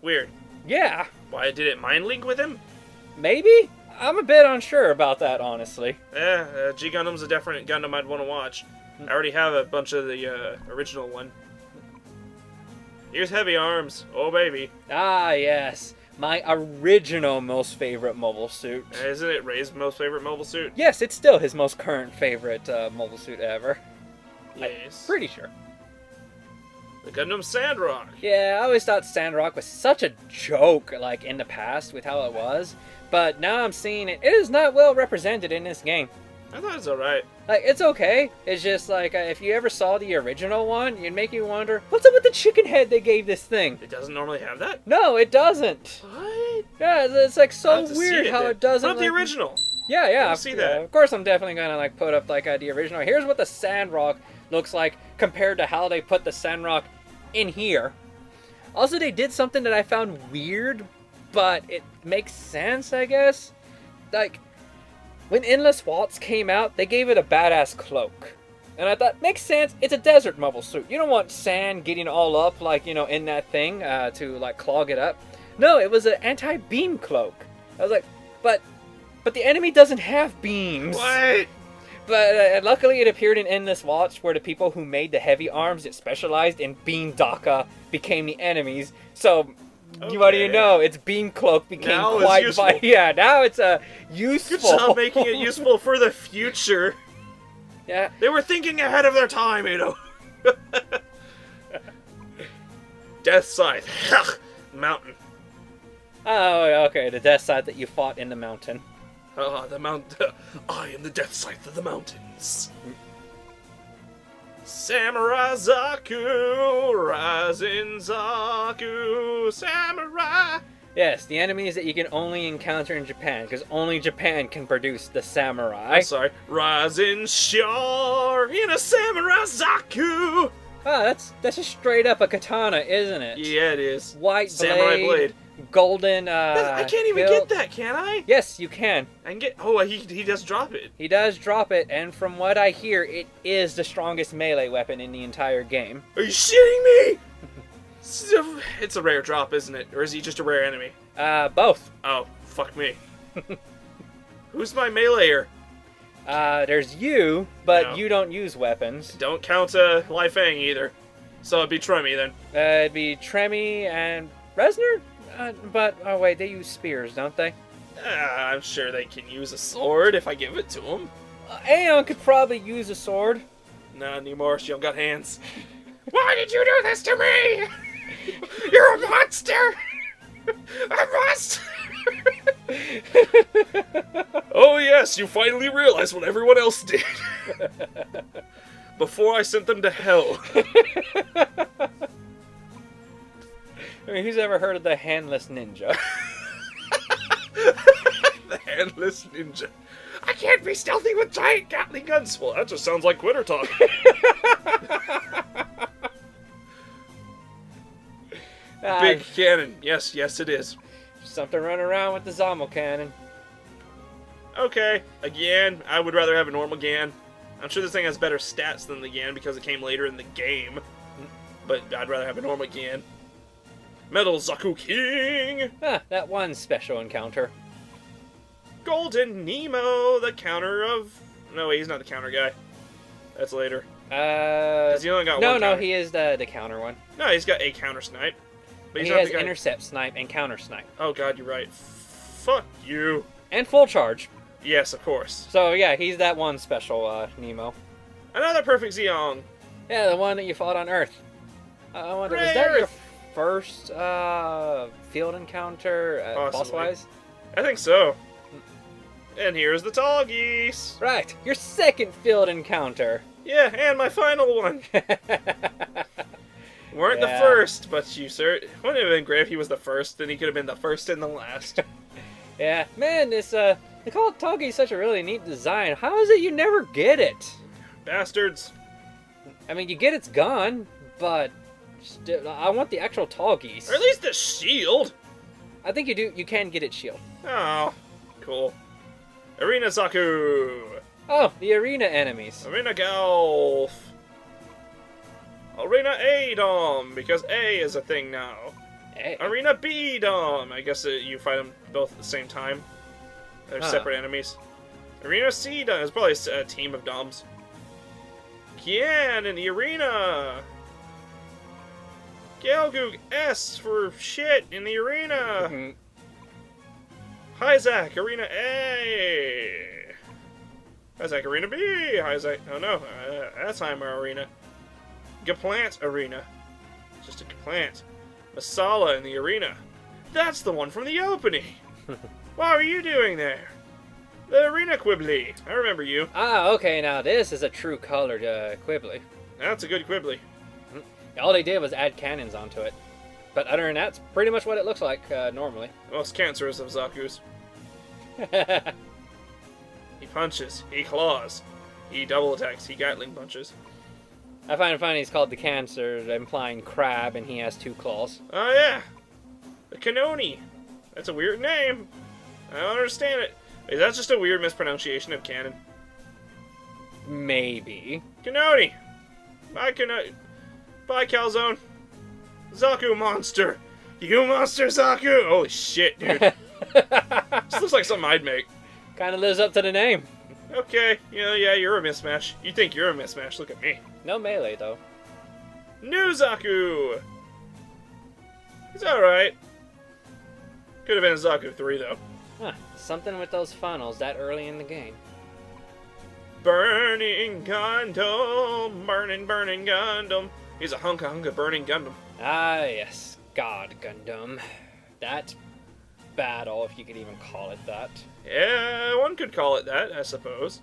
Weird. Yeah, Why, did it mind link with him? maybe? I'm a bit unsure about that, honestly. Yeah, G Gundam's a different Gundam I'd want to watch. I already have a bunch of the original one. Here's Heavy Arms. Oh, baby. Ah, yes. My original most favorite mobile suit. Isn't it Ray's most favorite mobile suit? Yes, it's still his most current favorite mobile suit ever. Yes. Pretty sure. The Gundam Sandrock. Yeah, I always thought Sandrock was such a joke, like, in the past with how it was. But now I'm seeing it. It is not well represented in this game. I thought it was alright. Like, it's okay. It's just like, if you ever saw the original one, it'd make you wonder, what's up with the chicken head they gave this thing? It doesn't normally have that? No, it doesn't. What? Yeah, it's like I'll so have to see weird how then. it doesn't. Put up the like- original. Yeah, yeah. I'll see that. Of course, I'm definitely gonna like put up like the original. Here's what the Sandrock looks like compared to how they put the Sandrock in here. Also, they did something that I found weird, but it makes sense, I guess. Like, when Endless Waltz came out, they gave it a badass cloak. And I thought, makes sense, it's a desert mobile suit. You don't want sand getting all up, like, in that thing to, like, clog it up. No, it was an anti-beam cloak. I was like, but the enemy doesn't have beams. What? But luckily it appeared in Endless Waltz, where the people who made the heavy arms that specialized in beam Daka became the enemies. So, what do you Okay. know? Its beam cloak became Now it's quite useful. yeah, now it's useful. Good job making it useful for the future. Yeah. They were thinking ahead of their time, Edo. Death Scythe. Mountain. Oh, okay, the death side that you fought in the mountain. The mount. I am the Death Scythe of the mountains. Samurai Zaku, Rising Zaku, Samurai. Yes, the enemies that you can only encounter in Japan, because only Japan can produce the samurai. I'm sorry. Rising Shar in a Samurai Zaku. that's just straight up a katana, isn't it? Yeah, it is. White Samurai blade. Golden. I can't even get that, can I? Yes, you can. I can get. Oh, he does drop it. He does drop it, and from what I hear, it is the strongest melee weapon in the entire game. Are you shitting me? It's a rare drop, isn't it? Or is he just a rare enemy? Both. Oh, fuck me. Who's my meleeer? There's you, but No. you don't use weapons. Don't count Lai Fang either. So it'd be Tremmy then. It'd be Tremmy and Resner? But, oh wait, they use spears, don't they? I'm sure they can use a sword if I give it to them. Aeon could probably use a sword. Not anymore, she don't got hands. Why did you do this to me? You're a monster! A monster! Oh yes, you finally realized what everyone else did. Before I sent them to hell. I mean, who's ever heard of the handless ninja? The handless ninja. I can't be stealthy with giant Gatling guns. Well, that just sounds like quitter talk. Big cannon. Yes, it is. Something running around with the Zommel cannon. Okay, a Gan. I would rather have a normal Gan. I'm sure this thing has better stats than the Gan because it came later in the game. But I'd rather have a normal Gan. Metal Zaku King! That one special encounter. Golden Nemo, the counter of... No, wait, he's not the counter guy. That's later. Because he only got one No, counter. he is the counter one. No, he's got a counter snipe. But He he's not has the guy... intercept snipe and counter snipe. Oh god, you're right. Fuck you. And full charge. Yes, of course. So yeah, he's that one special Nemo. Another perfect Zeong. Yeah, the one that you fought on Earth. I wonder, was Ray that your Earth. first field encounter, boss-wise? I think so. And here's the tall geese. Right, your second field encounter. Yeah, and my final one. Weren't the Yeah. first, but you, sir. Wouldn't it have been great if he was the first, then he could have been the first and the last. Yeah, man, this they call it Togi such a really neat design. How is it you never get it? Bastards. I mean, you get its gun, but I want the actual Toggies. Or at least the shield. I think you do. You can get its shield. Oh, cool. Arena Zaku. Oh, the arena enemies. Arena Golf. Arena A-Dom, because A is a thing now. Hey. Arena B-Dom. I guess you fight them both at the same time. They're separate enemies. Arena C-Dom is probably a team of Doms. Kian in the arena. Galgoog S for shit in the arena. Mhm. Hyzak, Arena A. Hyzak, Arena B. Hyzak, oh no, Alzheimer Arena. Gaplant Arena. Just a Gaplant. Masala in the arena. That's the one from the opening. What are you doing there? The Arena Quibbly. I remember you. Ah, okay, now this is a true colored Quibbly. That's a good Quibbly. All they did was add cannons onto it. But other than that, it's pretty much what it looks like normally. Most cancerous of Zaku's. He punches. He claws. He double attacks. He Gatling punches. I find it funny he's called the Cancer, implying crab, and he has 2 claws. Oh yeah. The Kanoni. That's a weird name. I don't understand it. Is that just a weird mispronunciation of canon? Maybe. Kanoni. Bye, Kanoni. Bye, Calzone. Zaku monster. You monster, Zaku. Holy shit, dude. This looks like something I'd make. Kind of lives up to the name. Okay. Yeah, you're a mismatch. You think you're a mismatch. Look at me. No melee, though. New Zaku. He's alright. Could have been a Zaku 3, though. Huh. Something with those funnels that early in the game. Burning Gundam. Burning Gundam. He's a hunka burning Gundam. Ah, yes. God Gundam. That battle, if you could even call it that. Yeah, one could call it that, I suppose.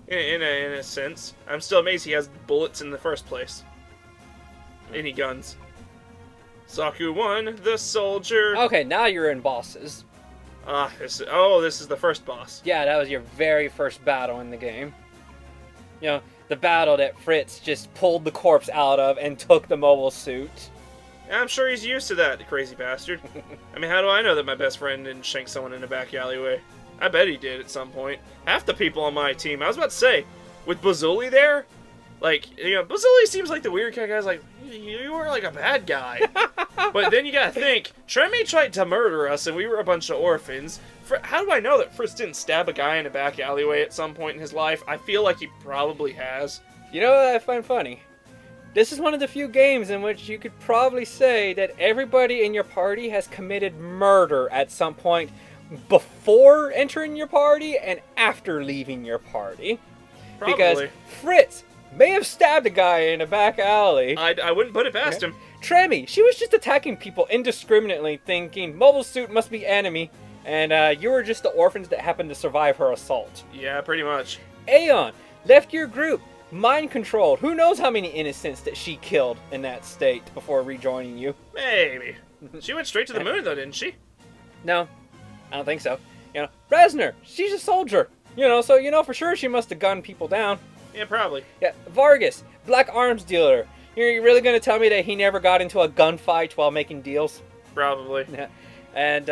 In a sense. I'm still amazed he has bullets in the first place. Any guns. Zaku 1, the soldier. Okay, now you're in bosses. This is the first boss. Yeah, that was your very first battle in the game. You know, the battle that Fritz just pulled the corpse out of and took the mobile suit. I'm sure he's used to that, the crazy bastard. I mean, how do I know that my best friend didn't shank someone in a back alleyway? I bet he did at some point. Half the people on my team, I was about to say, with Bazuli there, like, you know, Bazuli seems like the weird kind of guy's like, you were like a bad guy. But then you gotta think, Treme tried to murder us and we were a bunch of orphans. How do I know that Fritz didn't stab a guy in a back alleyway at some point in his life? I feel like he probably has. You know what I find funny? This is one of the few games in which you could probably say that everybody in your party has committed murder at some point before entering your party and after leaving your party. Probably. Because Fritz may have stabbed a guy in a back alley. I wouldn't put it past him. Tremi, she was just attacking people indiscriminately, thinking mobile suit must be enemy, and you were just the orphans that happened to survive her assault. Yeah, pretty much. Aeon left your group, mind controlled. Who knows how many innocents that she killed in that state before rejoining you? Maybe. She went straight to the moon, though, didn't she? No, I don't think so. You know, Resner, she's a soldier. You know, so you know for sure she must have gunned people down. Yeah, probably. Yeah, Vargas, black arms dealer. You're really gonna tell me that he never got into a gunfight while making deals? Probably. Yeah. And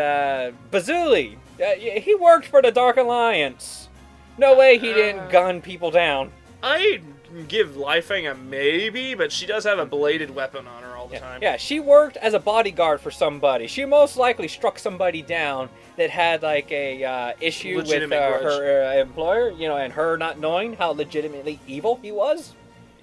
Bazuli, he worked for the Dark Alliance. No way he didn't gun people down. I'd give Lifeng a maybe, but she does have a bladed weapon on her all the time. Yeah, she worked as a bodyguard for somebody. She most likely struck somebody down that had like a issue with her employer, you know, and her not knowing how legitimately evil he was.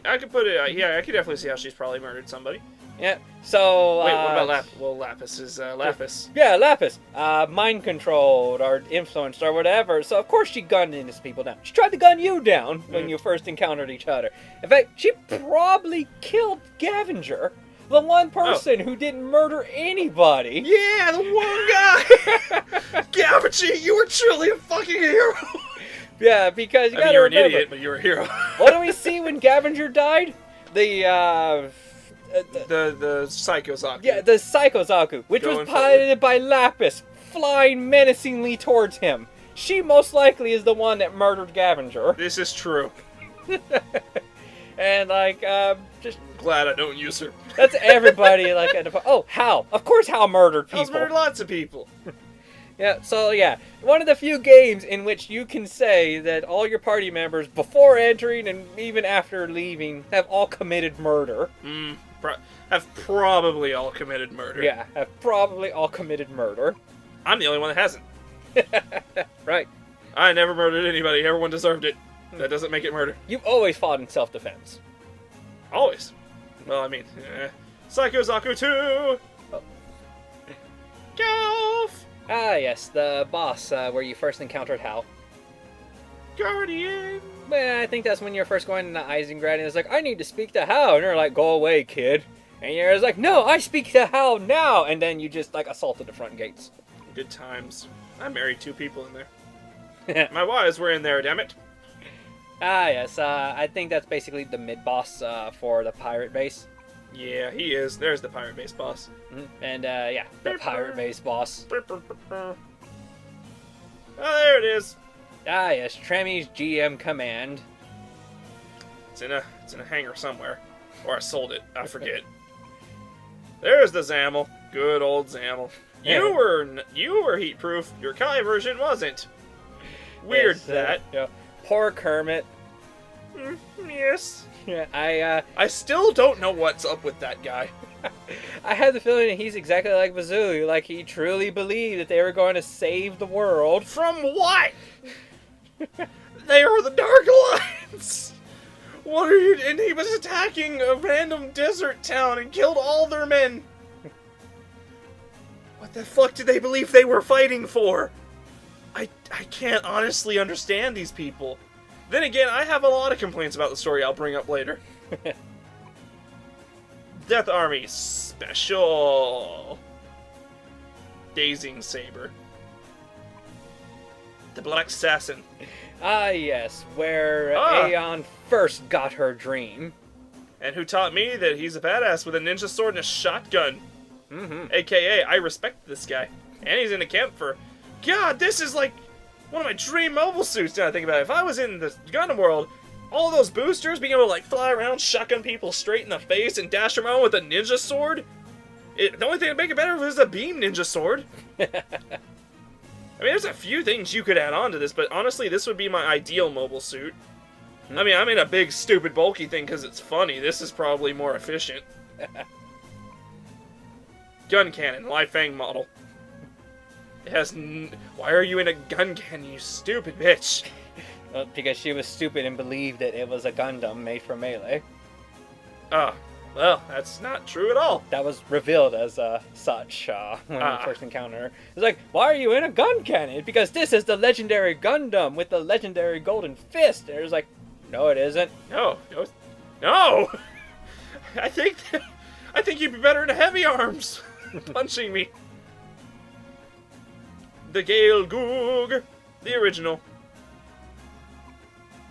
I could put it. Yeah, I could definitely see how she's probably murdered somebody. Yeah. So. Wait, what about Lapis? Well, Lapis is Lapis. Yeah, Lapis. Mind controlled or influenced or whatever. So of course she gunned innocent people down. She tried to gun you down when you first encountered each other. In fact, she probably killed Gavinger, the one person who didn't murder anybody. Yeah, the one guy. Gavinger, you were truly a fucking hero. Yeah, because you gotta you're remember, an idiot, but you're a hero. What do we see when Gavinger died? The Psycho Zaku. Yeah, the Psycho Zaku, which was piloted by Lapis, flying menacingly towards him. She most likely is the one that murdered Gavinger. This is true. And like, just glad I don't use her. That's everybody. Like, Hal. Of course, Hal murdered people. Hal's murdered lots of people. Yeah, so yeah, one of the few games in which you can say that all your party members, before entering and even after leaving, have all committed murder. Have probably all committed murder. Yeah, have probably all committed murder. I'm the only one that hasn't. Right. I never murdered anybody. Everyone deserved it. That doesn't make it murder. You've always fought in self-defense. Always. Well, I mean, Psycho Zaku 2! Oh. Golf! Ah, yes, the boss where you first encountered Hal. Guardian! Well, I think that's when you're first going into Eisengrad, and it's like, I need to speak to Hal. And you're like, go away, kid. And you're just like, no, I speak to Hal now. And then you just, like, assaulted the front gates. Good times. I married 2 people in there. My wives were in there, damn it. Ah, yes, I think that's basically the mid-boss for the pirate base. Yeah, he is. There's the pirate base boss. And, yeah, the pirate base boss. Oh, there it is. Ah, yes, Tremi's GM command. It's in a hangar somewhere. Or I sold it. I forget. There's the Zamel. Good old Zamel. You were heat proof. Your Kai version wasn't. Weird that. Yeah. Poor Kermit. Yes. Yeah, I still don't know what's up with that guy. I had the feeling that he's exactly like Bazooey. Like, he truly believed that they were going to save the world. From what? They are the Dark Alliance! What are you... And he was attacking a random desert town and killed all their men! What the fuck did they believe they were fighting for? I can't honestly understand these people. Then again, I have a lot of complaints about the story I'll bring up later. Death Army Special. Dazing Saber. The Black Assassin. Ah, yes, where Aeon first got her dream. And who taught me that he's a badass with a ninja sword and a shotgun. A.K.A. I respect this guy. And he's in a camp for... God, this is like one of my dream mobile suits now I think about it. If I was in the Gundam world, all those boosters, being able to like fly around, shotgun people straight in the face, and dash around with a ninja sword. The only thing to make it better is a beam ninja sword. I mean, there's a few things you could add on to this, but honestly, this would be my ideal mobile suit. I mean, I'm in a big, stupid, bulky thing because it's funny. This is probably more efficient. Gun cannon, live fang model. It has. Why are you in a gun cannon, you stupid bitch? Well, because she was stupid and believed that it was a Gundam made for melee. Oh, well, that's not true at all. That was revealed as such when we first encountered her. It's like, why are you in a gun cannon? Because this is the legendary Gundam with the legendary golden fist. And it was like, no, it isn't. No. I think you'd be better in heavy arms, punching me. The Gale Goog, the original.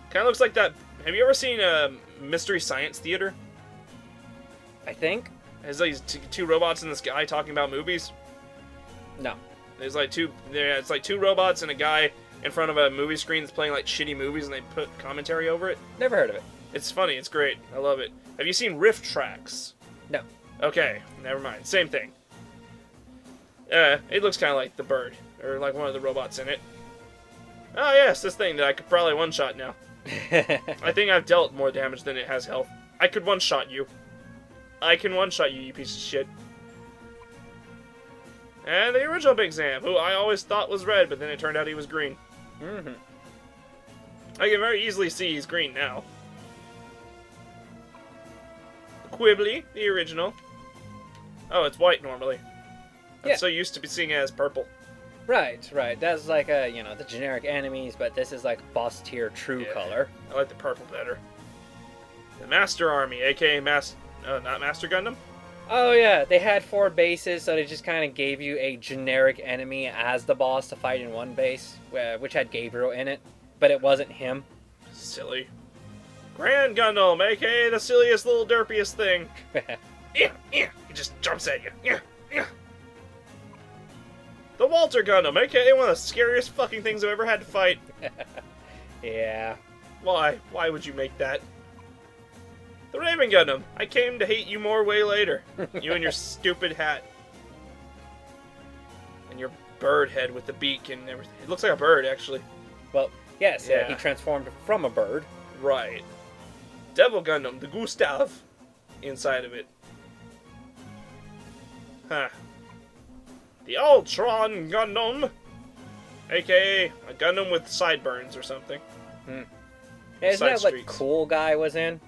Kind of looks like that. Have you ever seen Mystery Science Theater? I think. There's like two robots in the sky talking about movies. No. There's like it's like two robots and a guy in front of a movie screen that's playing like shitty movies, and they put commentary over it. Never heard of it. It's funny. It's great. I love it. Have you seen Rift Tracks? No. Okay, never mind. Same thing. It looks kind of like the bird, or like one of the robots in it. Oh yes, this thing that I could probably one-shot now. I think I've dealt more damage than it has health. I could one-shot you. I can one-shot you, you piece of shit. And the original Big Zam, who I always thought was red, but then it turned out he was green. Mm-hmm. I can very easily see he's green now. Quibbly, the original. Oh, it's white normally. I'm so used to seeing it as purple. Right. That's like the generic enemies, but this is like boss tier true color. I like the purple better. The Master Army, A.K.A. not Master Gundam? Oh yeah, they had 4 bases, so they just kind of gave you a generic enemy as the boss to fight in one base, which had Gabriel in it, but it wasn't him. Silly. Grand Gundam, A.K.A. the silliest little derpiest thing. He just jumps at you. The Walter Gundam, a.k.a. one of the scariest fucking things I've ever had to fight. Yeah. Why? Why would you make that? The Raven Gundam, I came to hate you more way later. You and your stupid hat. And your bird head with the beak and everything. It looks like a bird, actually. Well, yes, Yeah. he transformed from a bird. Right. Devil Gundam, the Gustav inside of it. Huh. The Ultron Gundam, a.k.a. a Gundam with sideburns or something. Yeah, isn't that what Cool Guy was in?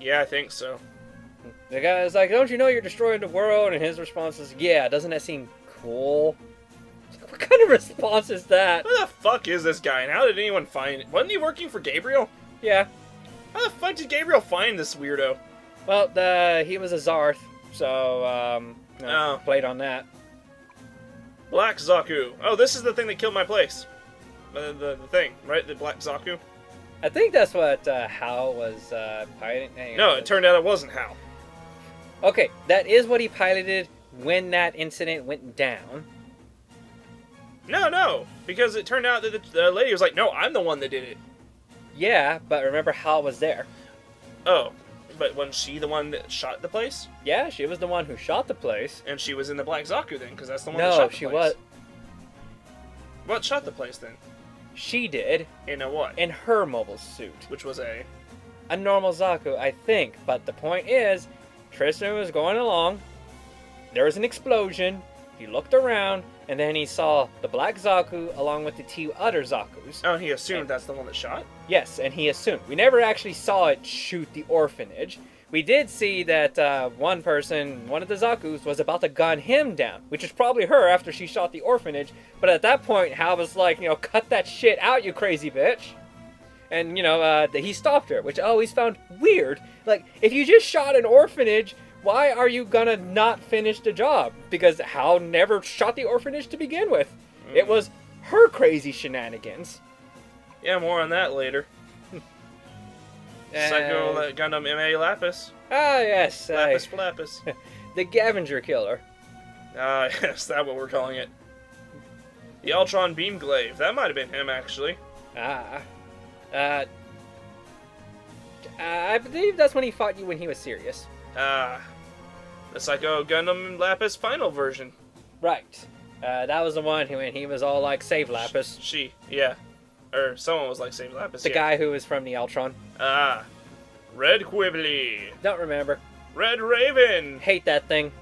Yeah, I think so. The guy's like, don't you know you're destroying the world? And his response is, yeah, doesn't that seem cool? What kind of response is that? Who the fuck is this guy, and how did anyone find it? Wasn't he working for Gabriel? Yeah. How the fuck did Gabriel find this weirdo? Well, he was a Zarth, so, played on that. Black Zaku. Oh, this is the thing that killed my place. The thing, right? The Black Zaku? I think that's what Hal was piloting. No, it turned out it wasn't Hal. Okay, that is what he piloted when that incident went down. No, because it turned out that the lady was like, no, I'm the one that did it. Yeah, but remember Hal was there. Oh, but wasn't she the one that shot the place? Yeah, she was the one who shot the place. And she was in the Black Zaku then, because that's the one that shot the place. No, she was. What shot the place then? She did. In a what? In her mobile suit. Which was a normal Zaku, I think. But the point is, Tristan was going along. There was an explosion. He looked around, and then he saw the Black Zaku along with the 2 other Zakus. Oh, and he assumed that's the one that shot? Yes, and he assumed. We never actually saw it shoot the orphanage. We did see that one of the Zakus, was about to gun him down, which is probably her after she shot the orphanage. But at that point, Hal was like, cut that shit out, you crazy bitch. And, he stopped her, which I always found weird. Like, if you just shot an orphanage, why are you gonna not finish the job? Because Hal never shot the orphanage to begin with. It was her crazy shenanigans. Yeah, more on that later. Psycho Gundam M.A. Lapis. Ah, yes. Lapis Flapis. The Gavenger Killer. Ah, yes, that's what we're calling it. The Ultron Beam Glaive. That might have been him, actually. I believe that's when he fought you when he was serious. The Psycho Gundam Lapis final version. Right. That was the one when he was all like, save Lapis. Yeah. Or someone was like, save Lapis, The guy who was from the Ultron. Red Quibbly. Don't remember. Red Raven. Hate that thing.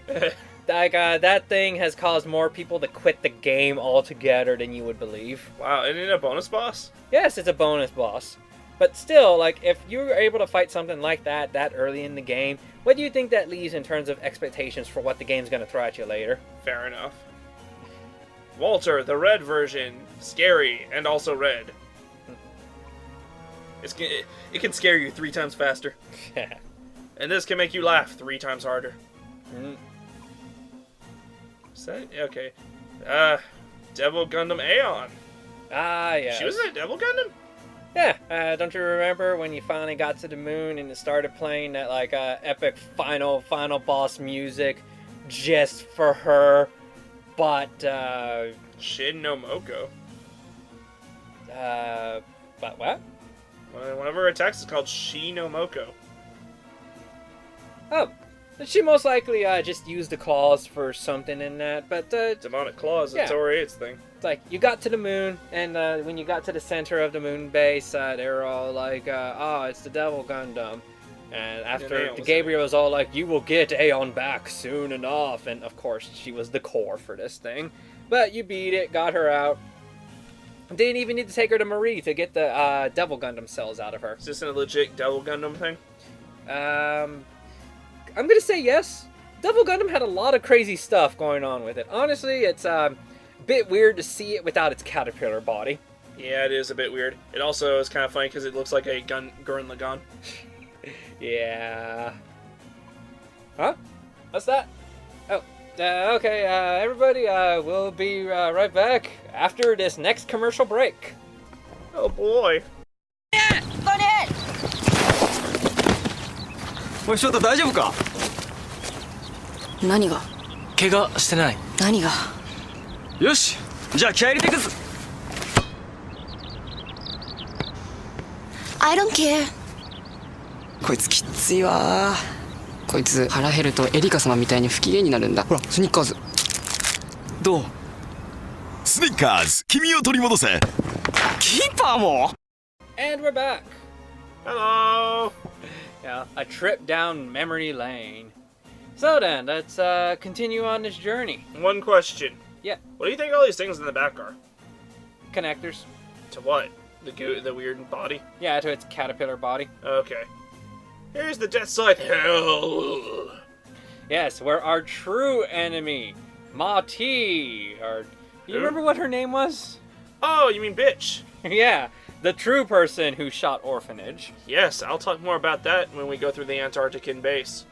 Like, that thing has caused more people to quit the game altogether than you would believe. Wow, isn't it a bonus boss? Yes, it's a bonus boss. But still, like, if you were able to fight something like that early in the game, what do you think that leaves in terms of expectations for what the game's going to throw at you later? Fair enough. Walter, the red version. Scary, and also red. It can scare you 3 times faster. And this can make you laugh 3 times harder. Is that okay? Devil Gundam Aeon. Yeah. She was in a Devil Gundam? Yeah. Don't you remember when you finally got to the moon and it started playing that like epic final boss music just for her? But Shin no Moko. But what? One of her attacks is called Shi no Moko. Oh, she most likely just used the claws for something in that, but Demonic Claws, it's Oriate's thing. it's like, you got to the moon, and when you got to the center of the moon base, they were all like, oh, it's the Devil Gundam. And after Gabriel was all like, you will get Aeon back soon enough, and of course, she was the core for this thing. But you beat it, got her out. Didn't even need to take her to Marie to get the Devil Gundam cells out of her. Is this a legit Devil Gundam thing? I'm gonna say yes. Devil Gundam had a lot of crazy stuff going on with it. Honestly, it's a bit weird to see it without its caterpillar body. Yeah, it is a bit weird. It also is kind of funny because it looks like a Gurren Lagann. Yeah. Huh? What's that? Oh, okay, everybody, we'll be right back after this next commercial break. Oh boy. おい翔太大丈夫か何が怪我してない？何がよしじゃあ気合い入れていくぞ I don't care こいつきついわこいつ腹減るとエリカ様みたいに不機嫌になるんだほらスニッカーズどうスニッカーズ君を取り戻せキーパーも And we're back. Hello. Yeah, a trip down memory lane. So then, let's continue on this journey. One question. Yeah. What do you think all these things in the back are? Connectors. To what? The weird body? Yeah, to its caterpillar body. Okay. Here's the Death Scythe. Hell. Yes, where our true enemy, Mati, or... You Who? remember what her name was? Oh, you mean bitch? Yeah, the true person who shot Orphanage. Yes, I'll talk more about that when we go through the Antarctican base.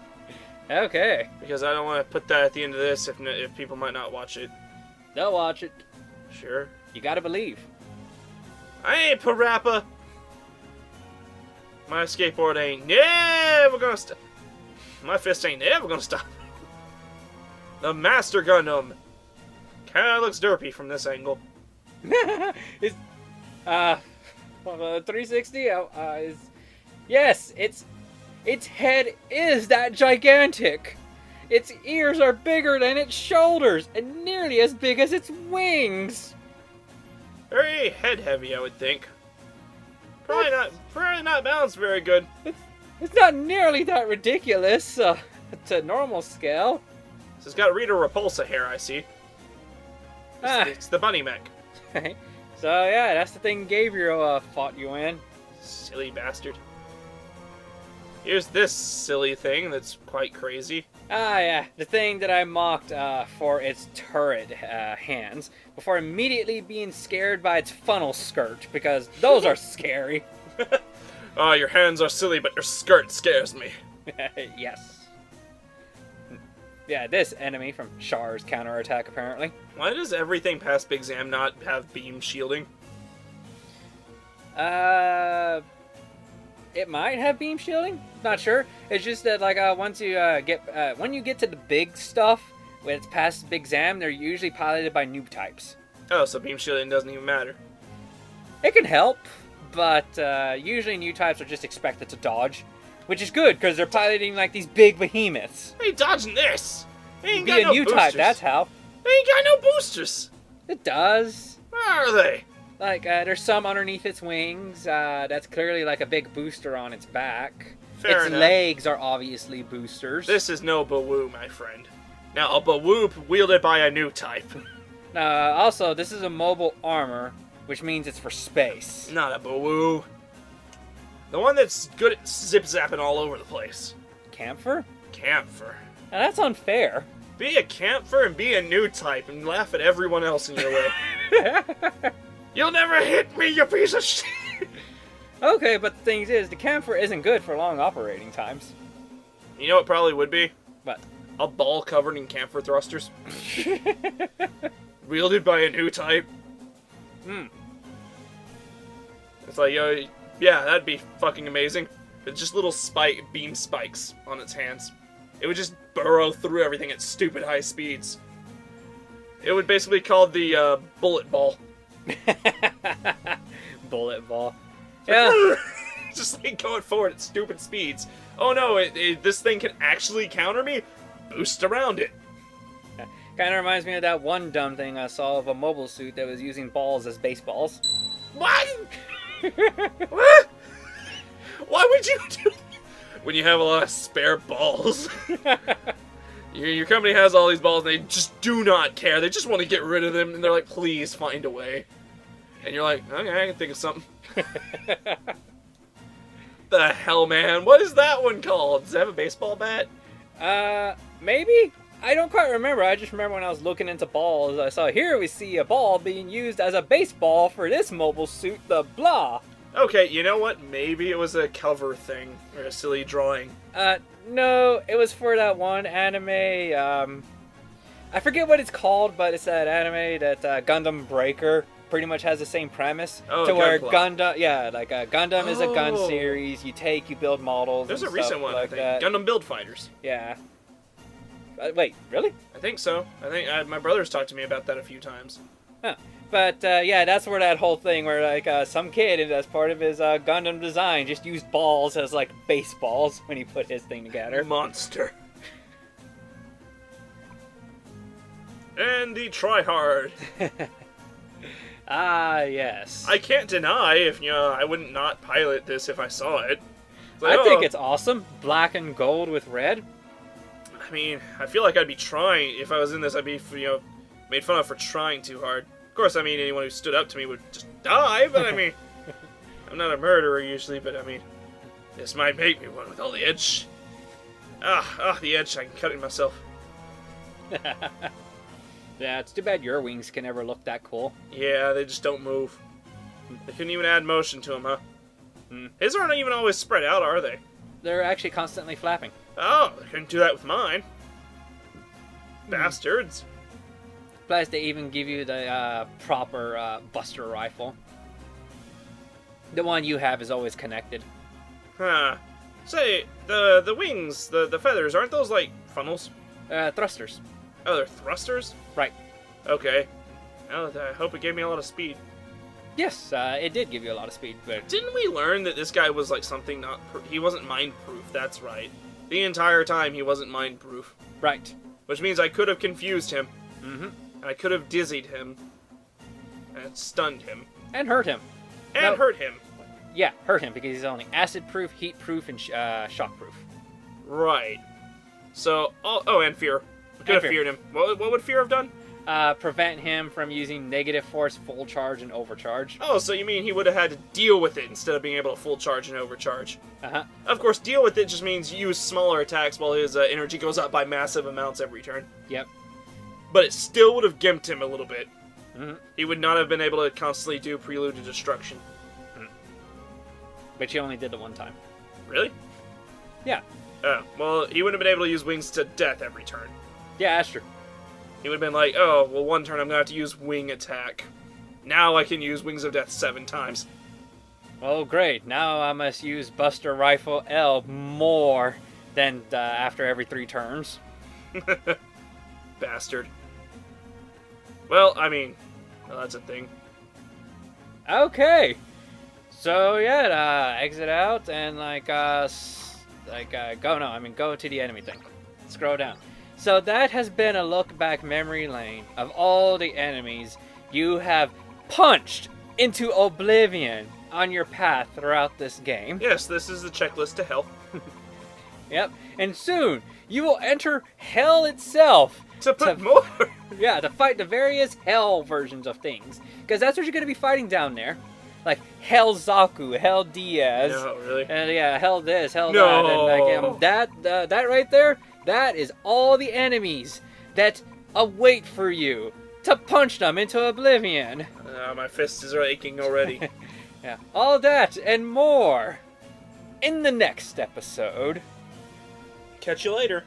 Okay. Because I don't want to put that at the end of this if people might not watch it. They'll watch it. Sure. You gotta believe. I ain't Parappa. My skateboard ain't never gonna stop. My fist ain't never gonna stop. The Master Gundam. Kinda looks derpy from this angle. Is 360? Yes, its head is that gigantic. Its ears are bigger than its shoulders and nearly as big as its wings. Very head heavy, I would think. Probably not balanced very good. It's not nearly that ridiculous to normal scale. So it's got Rita Repulsa hair, I see. It's the bunny mech. So yeah, that's the thing Gabriel fought you in. Silly bastard. Here's this silly thing that's quite crazy. Yeah, the thing that I mocked for its turret hands before immediately being scared by its funnel skirt, because those are scary. Oh, your hands are silly, but your skirt scares me. Yes. Yeah, this enemy from Char's counterattack, apparently. Why does everything past Big Zam not have beam shielding? It might have beam shielding. Not sure. It's just that like once you when you get to the big stuff, when it's past Big Zam, they're usually piloted by noob types. Oh, so beam shielding doesn't even matter. It can help, but usually new types are just expected to dodge, which is good because they're piloting like these big behemoths. Hey, dodging this. They ain't Be got a no new boosters. type, that's how. They ain't got no boosters. It does. Where are they? Like, there's some underneath its wings. That's clearly like a big booster on its back. Fair its enough. legs are obviously boosters. This is no Bawoo, my friend. Now, a Bawoo wielded by a new type. Also, this is a mobile armor, which means it's for space. Not a Bawoo. The one that's good at zip-zapping all over the place. Camphor? Camphor. Now, that's unfair. Be a camphor and be a new type and laugh at everyone else in your way. You'll never hit me, you piece of shit! Okay, but the thing is, the camphor isn't good for long operating times. You know what probably would be? But A ball covered in camphor thrusters. Wielded by a new type. It's like, yo, yeah, that'd be fucking amazing. It's just little beam spikes on its hands. It would just burrow through everything at stupid high speeds. It would basically be called the bullet ball. bullet ball. Yeah. Just like going forward at stupid speeds. Oh no, this thing can actually counter me? Boost around it. Kind of reminds me of that one dumb thing I saw of a mobile suit that was using balls as baseballs. What? What? Why would you do that? When you have a lot of spare balls. Your company has all these balls and they just do not care. They just want to get rid of them and they're like, please find a way. And you're like, okay, I can think of something. The hell, man? What is that one called? Does it have a baseball bat? Maybe? I don't quite remember. I just remember when I was looking into balls, I saw here we see a ball being used as a baseball for this mobile suit, the blah. Okay, you know what? Maybe it was a cover thing or a silly drawing. No, it was for that one anime, I forget what it's called, but it's that anime that Gundam Breaker pretty much has the same premise. Oh, to where Gunpla. Gundam, yeah, like Gundam is a gun Oh. series. You build models. There's a and recent stuff one, I like think. that. Gundam Build Fighters. Yeah. Wait, really? I think so. I think my brother's talked to me about that a few times. Huh. But yeah, that's where that whole thing where like some kid, as part of his Gundam design, just used balls as like baseballs when he put his thing together. Monster. And the tryhard. Ah, yes. I can't deny if I wouldn't not pilot this if I saw it. It's I like, think oh, it's awesome. Black and gold with red. I mean, I feel like I'd be trying if I was in this. I'd be made fun of for trying too hard. Of course, I mean anyone who stood up to me would just die. But I mean, I'm not a murderer usually. But I mean, this might make me one with all the edge. The edge. I can cut it myself. Yeah, it's too bad your wings can never look that cool. Yeah, they just don't move. They couldn't even add motion to them, huh? His aren't even always spread out, are they? They're actually constantly flapping. Oh, they couldn't do that with mine. Bastards. Plus, they even give you the proper Buster rifle. The one you have is always connected. Huh. Say, the wings, the feathers, aren't those like funnels? Thrusters. Oh, they're thrusters? Right. Okay. Well, I hope it gave me a lot of speed. Yes, it did give you a lot of speed, but Didn't we learn that this guy was like something not... he wasn't mind-proof, that's right. The entire time he wasn't mind-proof. right. Which means I could have confused him. Mm-hmm. I could have dizzied him. And stunned him. And hurt him. And No. hurt him. Yeah, hurt him because he's only acid-proof, heat-proof, and shock-proof. Right. So, and fear. We could have fear. feared him. What would fear have done? Prevent him from using negative force, full charge, and overcharge. Oh, so you mean he would have had to deal with it instead of being able to full charge and overcharge. Uh-huh. Of course, deal with it just means use smaller attacks while his energy goes up by massive amounts every turn. Yep. But it still would have gimped him a little bit. Mm-hmm. He would not have been able to constantly do Prelude to Destruction. But you only did it one time. Really? Yeah. Oh, well, he wouldn't have been able to use Wings to Death every turn. Yeah, that's true. He would have been like, oh, well, one turn I'm going to have to use Wing Attack. Now I can use Wings of Death 7 times. Oh, great. Now I must use Buster Rifle L more than after every 3 turns. Bastard. Well, I mean, well, that's a thing. Okay. So yeah, exit out and go to the enemy thing. Scroll down. So that has been a look back memory lane of all the enemies you have punched into oblivion on your path throughout this game. Yes, this is the checklist to hell. Yep. And soon you will enter hell itself. To put more. Yeah, to fight the various hell versions of things. Because that's what you're going to be fighting down there. Like Hell Zaku, Hell Diaz. No, really? And yeah, Hell this, Hell No. that. And that right there, that is all the enemies that await for you to punch them into oblivion. My fist is aching already. Yeah, all that and more in the next episode. Catch you later.